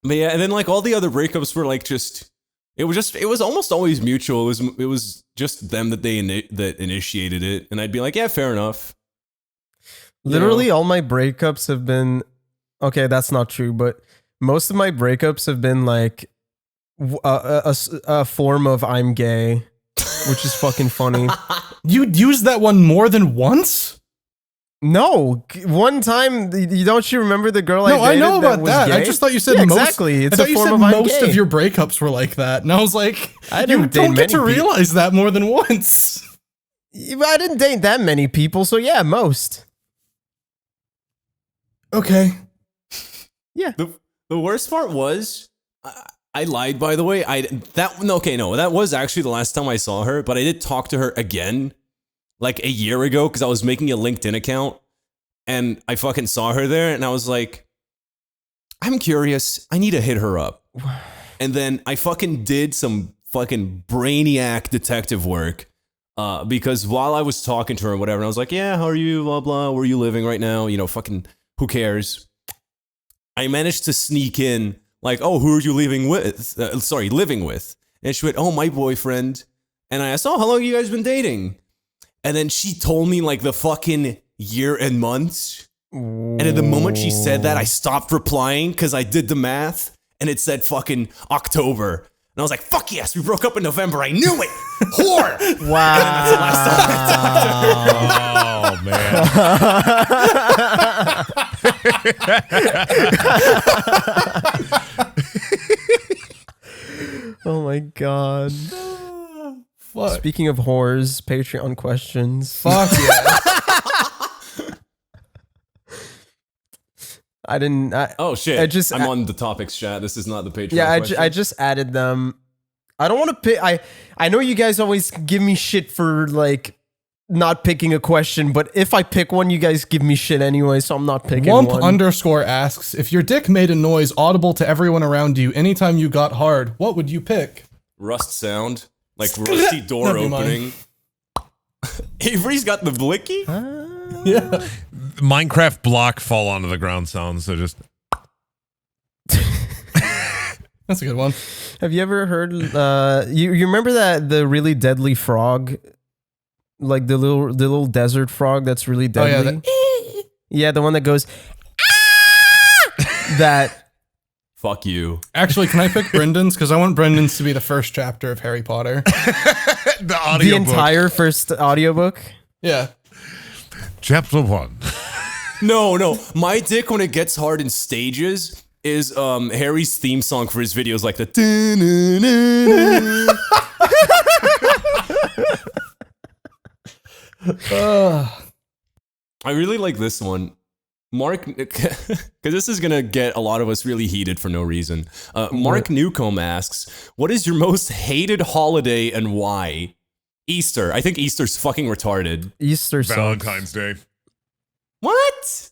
But yeah, and then like all the other breakups were like it was almost always mutual. It was just them that that initiated it, and I'd be like, yeah, fair enough. Literally, all my breakups have been. Okay, that's not true, but most of my breakups have been like a form of I'm gay, which is fucking funny. you'd use that one more than once? No, one time, don't you remember the girl No, I I dated know about was that. I gay? just thought you said Yeah, most. exactly. It's I thought a you form said of I'm most gay. of your breakups were like that, and I was like, I you didn't date don't get to many people. realize that more than once. I didn't date that many people, so yeah, most. Okay. Yeah. The worst part was, I lied, by the way. That was actually the last time I saw her, but I did talk to her again, like a year ago, because I was making a LinkedIn account, and I fucking saw her there, and I was like, I'm curious, I need to hit her up. And then I fucking did some fucking brainiac detective work, because while I was talking to her and whatever, and I was like, yeah, how are you, blah, blah, where are you living right now? You know, fucking, who cares? I managed to sneak in, like, oh, who are you living with? Living with. And she went, oh, my boyfriend. And I asked, oh, how long have you guys been dating? And then she told me, like, the fucking year and months. And at the moment she said that, I stopped replying because I did the math, and it said fucking October. And I was like, fuck yes, we broke up in November. I knew it. Whore. Wow. And that's the last time I Oh, man. Oh my god. Fuck. Speaking of whores, Patreon questions. Fuck yeah. I didn't. Oh shit! I'm on the topics chat. This is not the Patreon. Yeah, question. I just added them. I don't want to pick. I know you guys always give me shit for like not picking a question, but if I pick one, you guys give me shit anyway, so I'm not picking one. Wump_ asks, if your dick made a noise audible to everyone around you anytime you got hard, what would you pick? Rust sound, like rusty door opening. Avery's got the blicky. Yeah. Minecraft block fall onto the ground sound, so just That's a good one. Have you ever heard? You remember that the really deadly frog, like the little desert frog that's really deadly? Oh, yeah, yeah, the one that goes. That. Fuck you. Actually, can I pick Brendan's? Because I want Brendan's to be the first chapter of Harry Potter. the audio The entire first audiobook. Yeah. Chapter 1. No. My dick when it gets hard in stages is Harry's theme song for his videos, like the. I really like this one. Mark, because this is going to get a lot of us really heated for no reason. Mark Newcomb asks, what is your most hated holiday and why? Easter. I think Easter's fucking retarded. Easter sucks. Valentine's Day. What?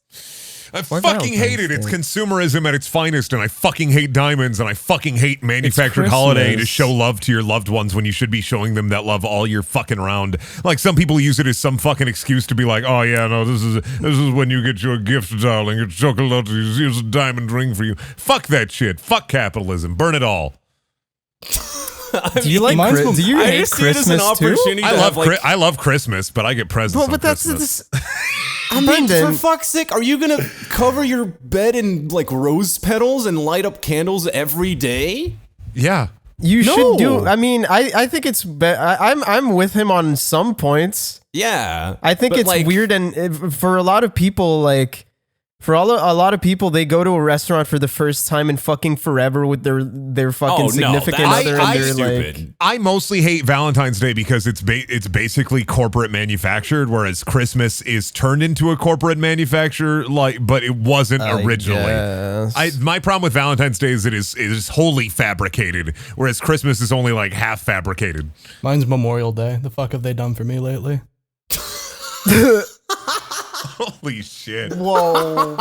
I fucking hate it. It's consumerism at its finest, and I fucking hate diamonds, and I fucking hate manufactured holiday to show love to your loved ones when you should be showing them that love all year fucking round. Like, some people use it as some fucking excuse to be like, oh yeah, no, this is when you get your gift, darling. It's chocolate. Here's a diamond ring for you. Fuck that shit. Fuck capitalism. Burn it all. Do you like? Do you hate Christmas too? I love Christmas, but I get presents. But that's Christmas. I mean, for fuck's sake, are you gonna cover your bed in like rose petals and light up candles every day? Yeah, you should do. I mean, I think it's. I'm with him on some points. Yeah, I think it's like, weird, and for a lot of people, like. For a lot of people, they go to a restaurant for the first time in fucking forever with their fucking significant other, and they're like. I mostly hate Valentine's Day because it's basically corporate manufactured, whereas Christmas is turned into a corporate manufacture, but it wasn't originally. My problem with Valentine's Day is it is wholly fabricated, whereas Christmas is only like half fabricated. Mine's Memorial Day. The fuck have they done for me lately? Holy shit. Whoa.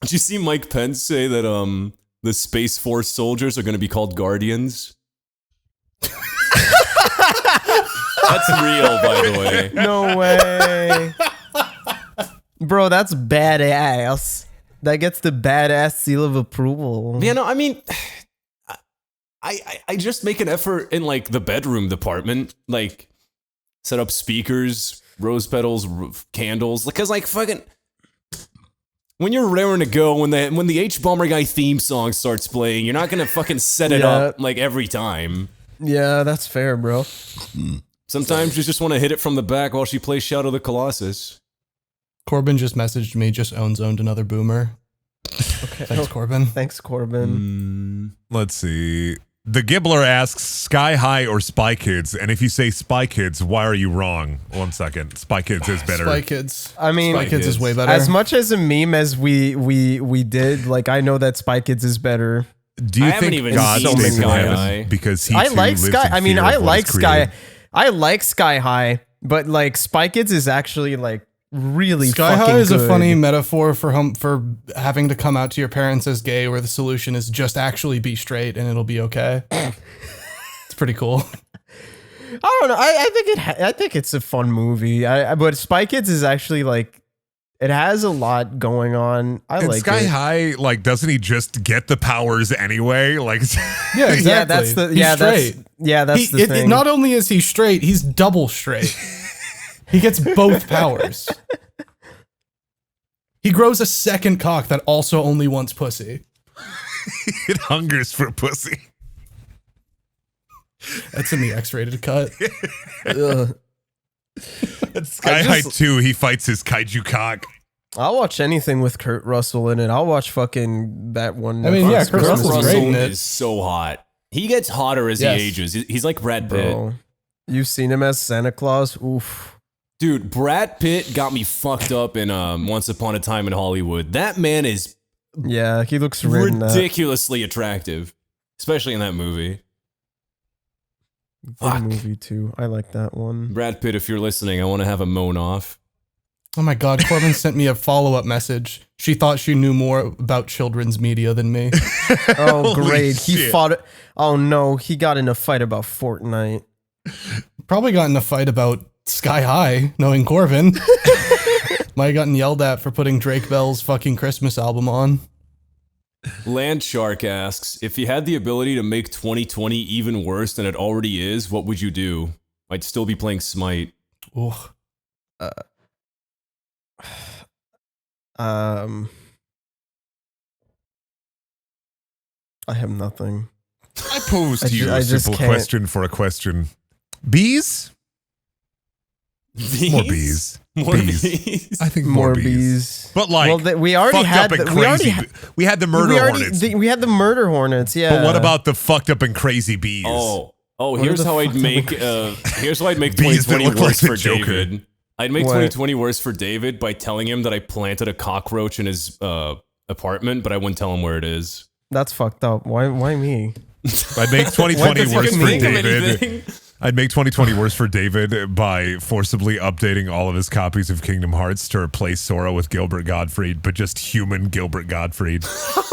Did you see Mike Pence say that the Space Force soldiers are going to be called Guardians? That's real, by the way. No way. Bro, that's badass. That gets the badass seal of approval. Yeah, no, I mean, I just make an effort in like the bedroom department, like set up speakers, rose petals, candles, because like fucking when you're raring to go, when the H-Bomber Guy theme song starts playing, you're not gonna fucking set it up like every time. Yeah, that's fair, bro. Sometimes you just want to hit it from the back while she plays Shadow of the Colossus. Corbin just messaged me, just zoned another boomer. Okay. Thanks, Corbin. Thanks, Corbin. Let's see. The Gibbler asks Sky High or Spy Kids, and if you say Spy Kids, why are you wrong? 1 second. Spy Kids is better. Spy Kids. I mean, Spy Kids is way better. as much as a meme as we did, like I know that Spy Kids is better. Do you I haven't think even God seen stays in Sky heaven High. because he I too like lives Sky. in I mean, fear I of what like is Sky. created? I like Sky High, but like Spy Kids is actually like really Sky fucking High is good. a funny metaphor for having to come out to your parents as gay, where the solution is just actually be straight and it'll be okay. It's pretty cool. I don't know. I think it's a fun movie. But Spy Kids is actually like it has a lot going on. I And like Sky it. High, like, doesn't he just get the powers anyway? Like, Yeah, exactly. Yeah, that's the He's yeah that's straight. yeah that's the thing. Not only is he straight, he's double straight. He gets both powers. He grows a second cock that also only wants pussy. it hungers for pussy. That's in the X-rated cut. Ugh. And Sky I High just- 2, he fights his kaiju cock. I'll watch anything with Kurt Russell in it. I'll watch fucking that one. I mean, yeah, Netflix Kurt Kurt Christmas Russell's Russell great in it. is so hot. He gets hotter as Yes. he ages. He's like Brad Pitt. bro. You've seen him as Santa Claus? Oof. Dude, Brad Pitt got me fucked up in Once Upon a Time in Hollywood. That man is Yeah, he looks rid in that. ridiculously attractive, especially in that movie. Good Fuck. movie too. I like that one. Brad Pitt, if you're listening, I want to have a moan off. Oh my God, Corbin sent me a follow-up message. She thought she knew more about children's media than me. Oh, Holy great. He shit. fought. Oh no, he got in a fight about Fortnite. Probably got in a fight about Sky High, knowing Corbin. Might have gotten yelled at for putting Drake Bell's fucking Christmas album on. Landshark asks, if you had the ability to make 2020 even worse than it already is, what would you do? I'd still be playing Smite. Ugh. I have nothing. I posed I to you ju- a I just simple can't. question for a question. Bees? More bees. More Bees. bees. I think more, bees. But like, well, we already fucked had. up and The, we already. crazy. We had the murder hornets. We had the murder hornets. Yeah. But what about the fucked up and crazy bees? Oh, are here's the how I'd fucked up make here's how I'd make Bees that 2020 look like worse the for Joker. David. I'd make What? 2020 worse for David by telling him that I planted a cockroach in his apartment, but I wouldn't tell him where it is. That's fucked up. Why me? I'd make 2020 What worse the for fuck? David. I'd make 2020 worse for David by forcibly updating all of his copies of Kingdom Hearts to replace Sora with Gilbert Gottfried, but just human Gilbert Gottfried.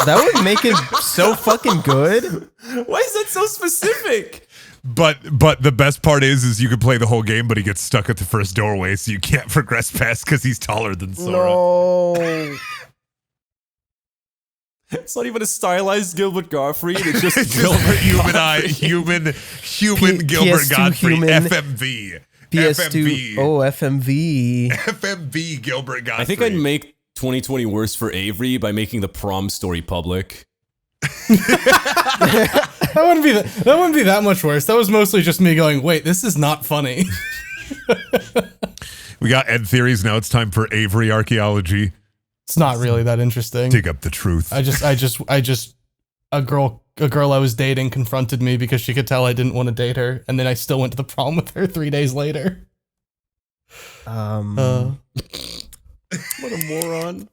That would make it so fucking good. Why is that so specific? But the best part is you could play the whole game, but he gets stuck at the first doorway, so you can't progress past because he's taller than Sora. No. It's not even a stylized Gilbert Gottfried. It's just It's Gilbert just human Gottfried. human Gilbert PS2 Gottfried, human. FMV. PS2. FMV. Oh, FMV. FMV Gilbert Gottfried. I think I'd make 2020 worse for Avery by making the prom story public. That wouldn't be that much worse. That was mostly just me going, wait, this is not funny. We got Ed theories. Now it's time for Avery archaeology. It's not really that interesting. Dig up the truth. I just a girl I was dating confronted me because she could tell I didn't want to date her, and then I still went to the prom with her 3 days later. What a moron.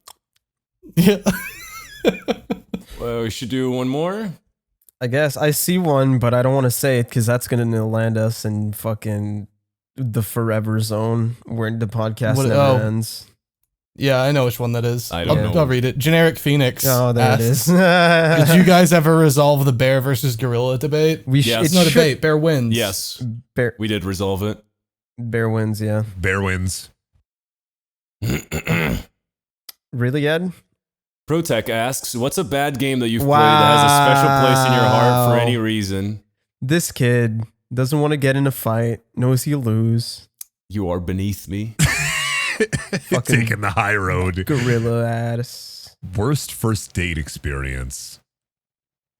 Yeah. Well, we should do one more. I guess I see one, but I don't want to say it because that's gonna land us in fucking the forever zone where the podcast What- never oh. ends. Yeah, I know which one that is. I don't know. I'll read it. Generic Phoenix. Oh, there it asks, is. Did you guys ever resolve the bear versus gorilla debate? We Yes. It's no debate. Bear wins. Yes, Bear, we did resolve it. bear wins. Yeah. Bear wins. Really, Ed? Protech asks, what's a bad game that you've played that has a special place in your heart for Wow. any reason? This kid doesn't want to get in a fight. Knows he'll lose. You are beneath me. Fucking Taking the high road. gorilla ass. Worst first date experience.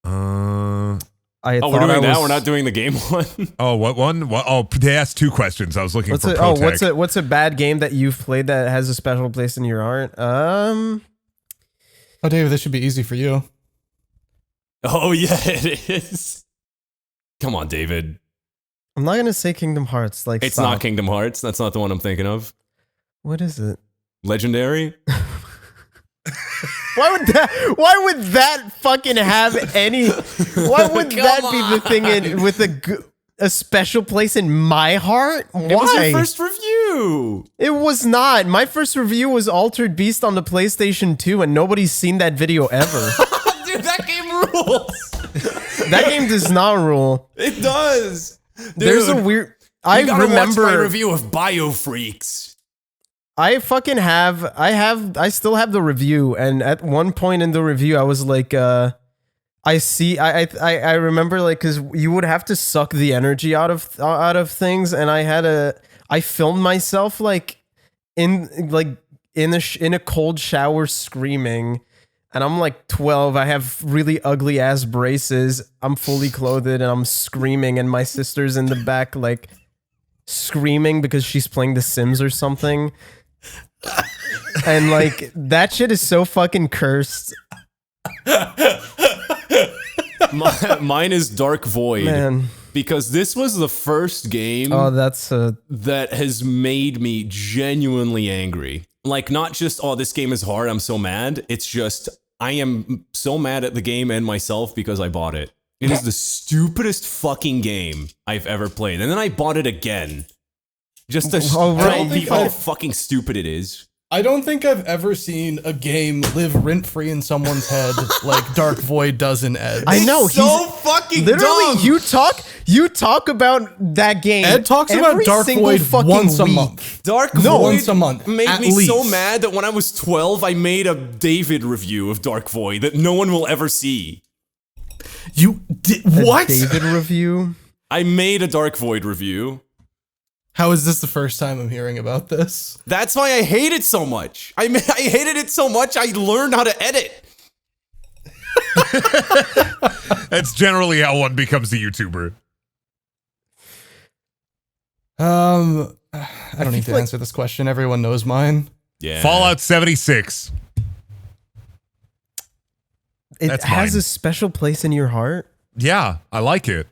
I Oh, we're thought doing I that? was- We're not doing the game one? Oh, what one? What? Oh, they asked two questions. I was looking What's for a, Protech. what's a bad game that you've played that has a special place in your heart? Oh, David, this should be easy for you. Oh, yeah, it is. Come on, David. I'm not gonna say Kingdom Hearts. Like, It's stop. not Kingdom Hearts. That's not the one I'm thinking of. What is it? Legendary? Why would that fucking have any? Why would that be the thing with a special place in my heart? Why? It was your first review. It was not. My first review was Altered Beast on the PlayStation 2, and nobody's seen that video ever. Dude, that game rules. That game does not rule. It does. Dude, There's a weird. I you gotta watch my remember. review of Biofreaks. I still have the review, and at one point in the review, I was like, I remember, like, because you would have to suck the energy out of things, and I filmed myself like in a cold shower screaming, and I'm like 12. I have really ugly ass braces. I'm fully clothed, and I'm screaming, and my sister's in the back like screaming because she's playing The Sims or something. And like that shit is so fucking cursed. Mine is Dark Void. Man. Because this was the first game Oh, that's that has made me genuinely angry. Like, not just, oh, this game is hard, I'm so mad. It's just, I am so mad at the game and myself because I bought it. It is the stupidest fucking game I've ever played. And then I bought it again. Just to Oh, right. tell people how fucking stupid it is. I don't think I've ever seen a game live rent-free in someone's head like Dark Void does in Ed. I know. It's so fucking literally dumb. you talk about that game. Ed talks about every Dark single Void fucking once a week. month. Dark No, Void once a month, made at me so least. mad that when I was 12, I made a David review of Dark Void that no one will ever see. You did A what? David review. I made a Dark Void review. How is this the first time I'm hearing about this? That's why I hate it so much. I hated it so much, I learned how to edit. That's generally how one becomes a YouTuber. I don't need to answer this question. Everyone knows mine. Yeah. Fallout 76. It That's has mine. a special place in your heart. Yeah, I like it.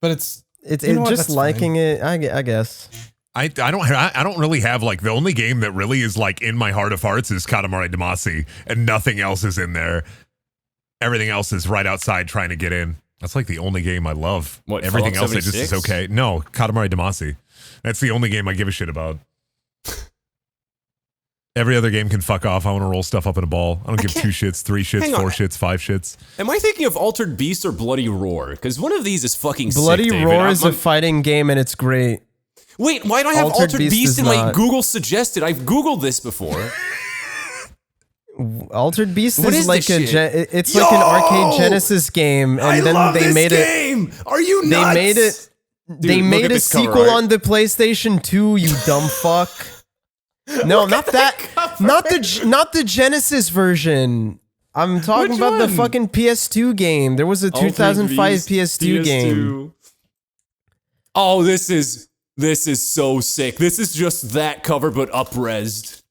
But it's It's You know what? just That's liking it. I guess. I don't really have, like, the only game that really is like in my heart of hearts is Katamari Damacy, and nothing else is in there. Everything else is right outside trying to get in. That's like the only game I love. What, Everything Fallout else I just is 76? okay. No, Katamari Damacy. That's the only game I give a shit about. Every other game can fuck off. I want to roll stuff up in a ball. I don't give 2 shits, 3 shits, Hang 4 on. shits, 5 shits. Am I thinking of Altered Beast or Bloody Roar? Because one of these is fucking Bloody sick, David. Roar I'm- is a fighting game, and it's great. Wait, why do I have Altered Altered Beast Beast is in my not. Google suggested? I've Googled this before. Altered Beast What is is like this a shit? it's like an Yo! arcade Genesis game, and then they made it. game. Are you They nuts? made it. They look made at a this cover sequel art. on the PlayStation 2. You dumb fuck. No, not that. Not the Genesis version. I'm talking Which about the one? fucking PS2 game. There was a Altered 2005 Beast, PS2 game. Oh, this is so sick. This is just that cover but up-resed.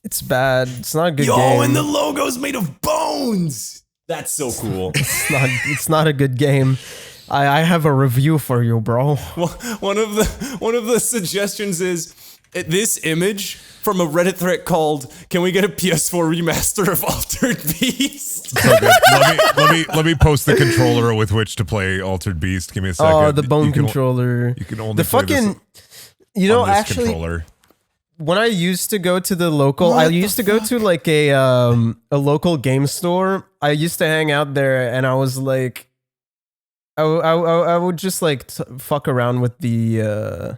It's bad. It's not a good Yo, game. and the logo's made of bones. That's so cool. It's not a good game. I have a review for you, bro. Well, one of the suggestions is this image from a Reddit thread called "Can we get a PS4 remaster of Altered Beast?" So good. let me post the controller with which to play Altered Beast. Give me a second. Oh, the bone You can- controller. You can only The play this fucking. You know, on this actually, controller. when I used to go to the local, I used to go to like a local game store. I used to hang out there, and I was like, I would just like fuck around with the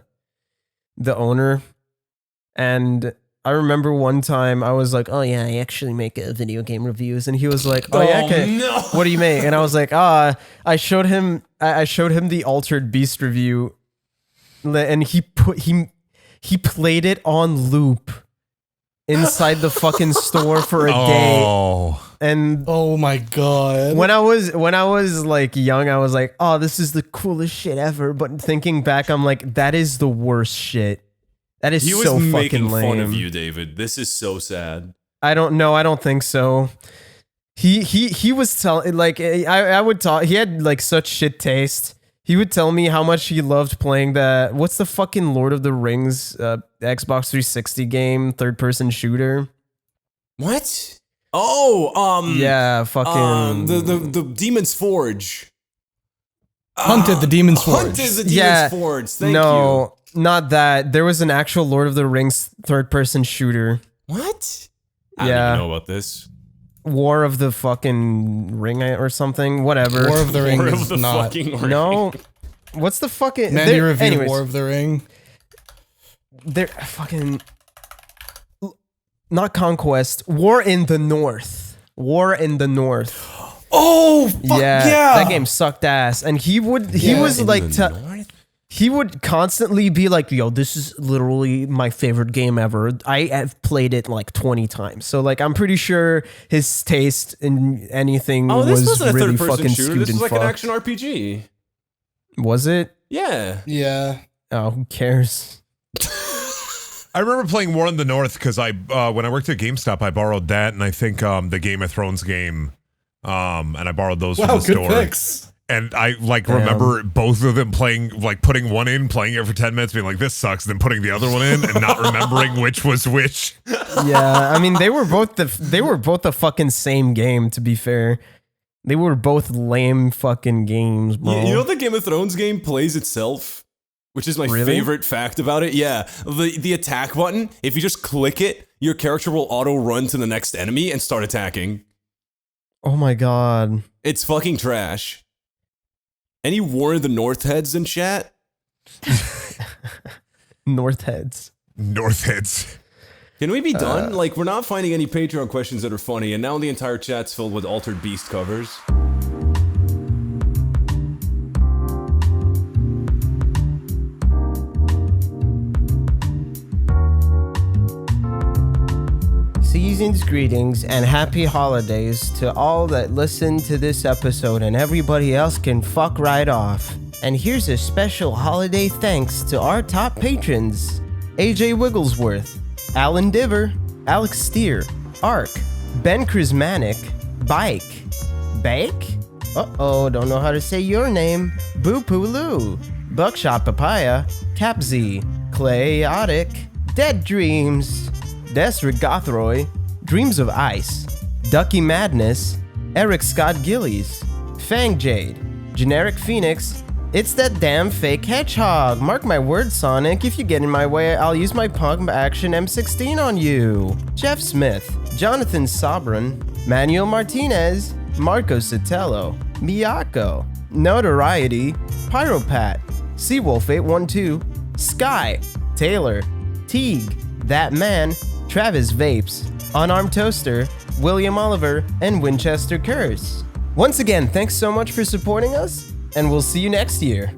owner, and I remember one time I was like, oh yeah, I actually make video game reviews, and he was like, oh yeah, okay. no. What do you make? And I was like, I showed him the Altered Beast review, and he played it on loop inside the fucking store for a day. Oh, And Oh my god. when I was like young, I was like, oh, this is the coolest shit ever. But thinking back, I'm like, that is the worst shit. That is He was so making fucking lame. fun of you, David. This is so sad. I don't know. I don't think so. He was telling like I would talk. He had like such shit taste. He would tell me how much he loved playing that. What's the fucking Lord of the Rings Xbox 360 game, third person shooter? What? Oh, Yeah, fucking the Demon's Forge. Hunted the Demon's Forge. Hunted the Demon's Yeah, Forge. Thank you. no, not that. There was an actual Lord of the Rings third person shooter. What? I Yeah. don't even know about this. War of the fucking Ring or something. Whatever. War of the Ring War is of the not. fucking Ring. No. What's the fucking Mandy there- reviewed anyways, War of the Ring. they're fucking not Conquest. War in the North. War in the North. Oh, fuck yeah, yeah. that game sucked ass. And he was In like, the North? he would constantly be like, "Yo, this is literally my favorite game ever. I have played it like 20 times." So like, I'm pretty sure his taste in anything Oh, this was wasn't a really third-person fucking shooter. skewed This and was like an fucked. action RPG. Was it? Yeah. Yeah. Oh, who cares? I remember playing War in the North because I when I worked at GameStop, I borrowed that and I think the Game of Thrones game, and I borrowed those Wow, from the good store. picks. And I like Damn. remember both of them playing, like putting one in, playing it for 10 minutes, being like, this sucks, then putting the other one in and not remembering which was which. Yeah, I mean they were both the fucking same game. To be fair, they were both lame fucking games, bro. You know the Game of Thrones game plays itself, which is my Really? favorite fact about it. Yeah, the attack button. If you just click it, your character will auto run to the next enemy and start attacking. Oh my god. It's fucking trash. Any War of the North heads in chat? North Heads. North Heads. Can we be done? Like, we're not finding any Patreon questions that are funny, and now the entire chat's filled with Altered Beast covers. Season's greetings and happy holidays to all that listen to this episode, and everybody else can fuck right off. And here's a special holiday thanks to our top patrons: AJ Wigglesworth, Alan Diver, Alex Steer, Ark, Ben Chrismanic, Bike, Bake? Uh-oh, don't know how to say your name. Boo Poo Loo, Buckshot Papaya, Capz, Clayotic, Dead Dreams, Desric Gothroy, Dreams of Ice, Ducky Madness, Eric Scott Gillies, Fang Jade, Generic Phoenix, It's That Damn Fake Hedgehog. Mark my words, Sonic, if you get in my way, I'll use my pump action M16 on you. Jeff Smith, Jonathan Sabran, Manuel Martinez, Marco Sotelo, Miyako, Notoriety, Pyropat, Seawolf812, Sky, Taylor, Teague, That Man, Travis Vapes, Unarmed Toaster, William Oliver, and Winchester Curse. Once again, thanks so much for supporting us, and we'll see you next year.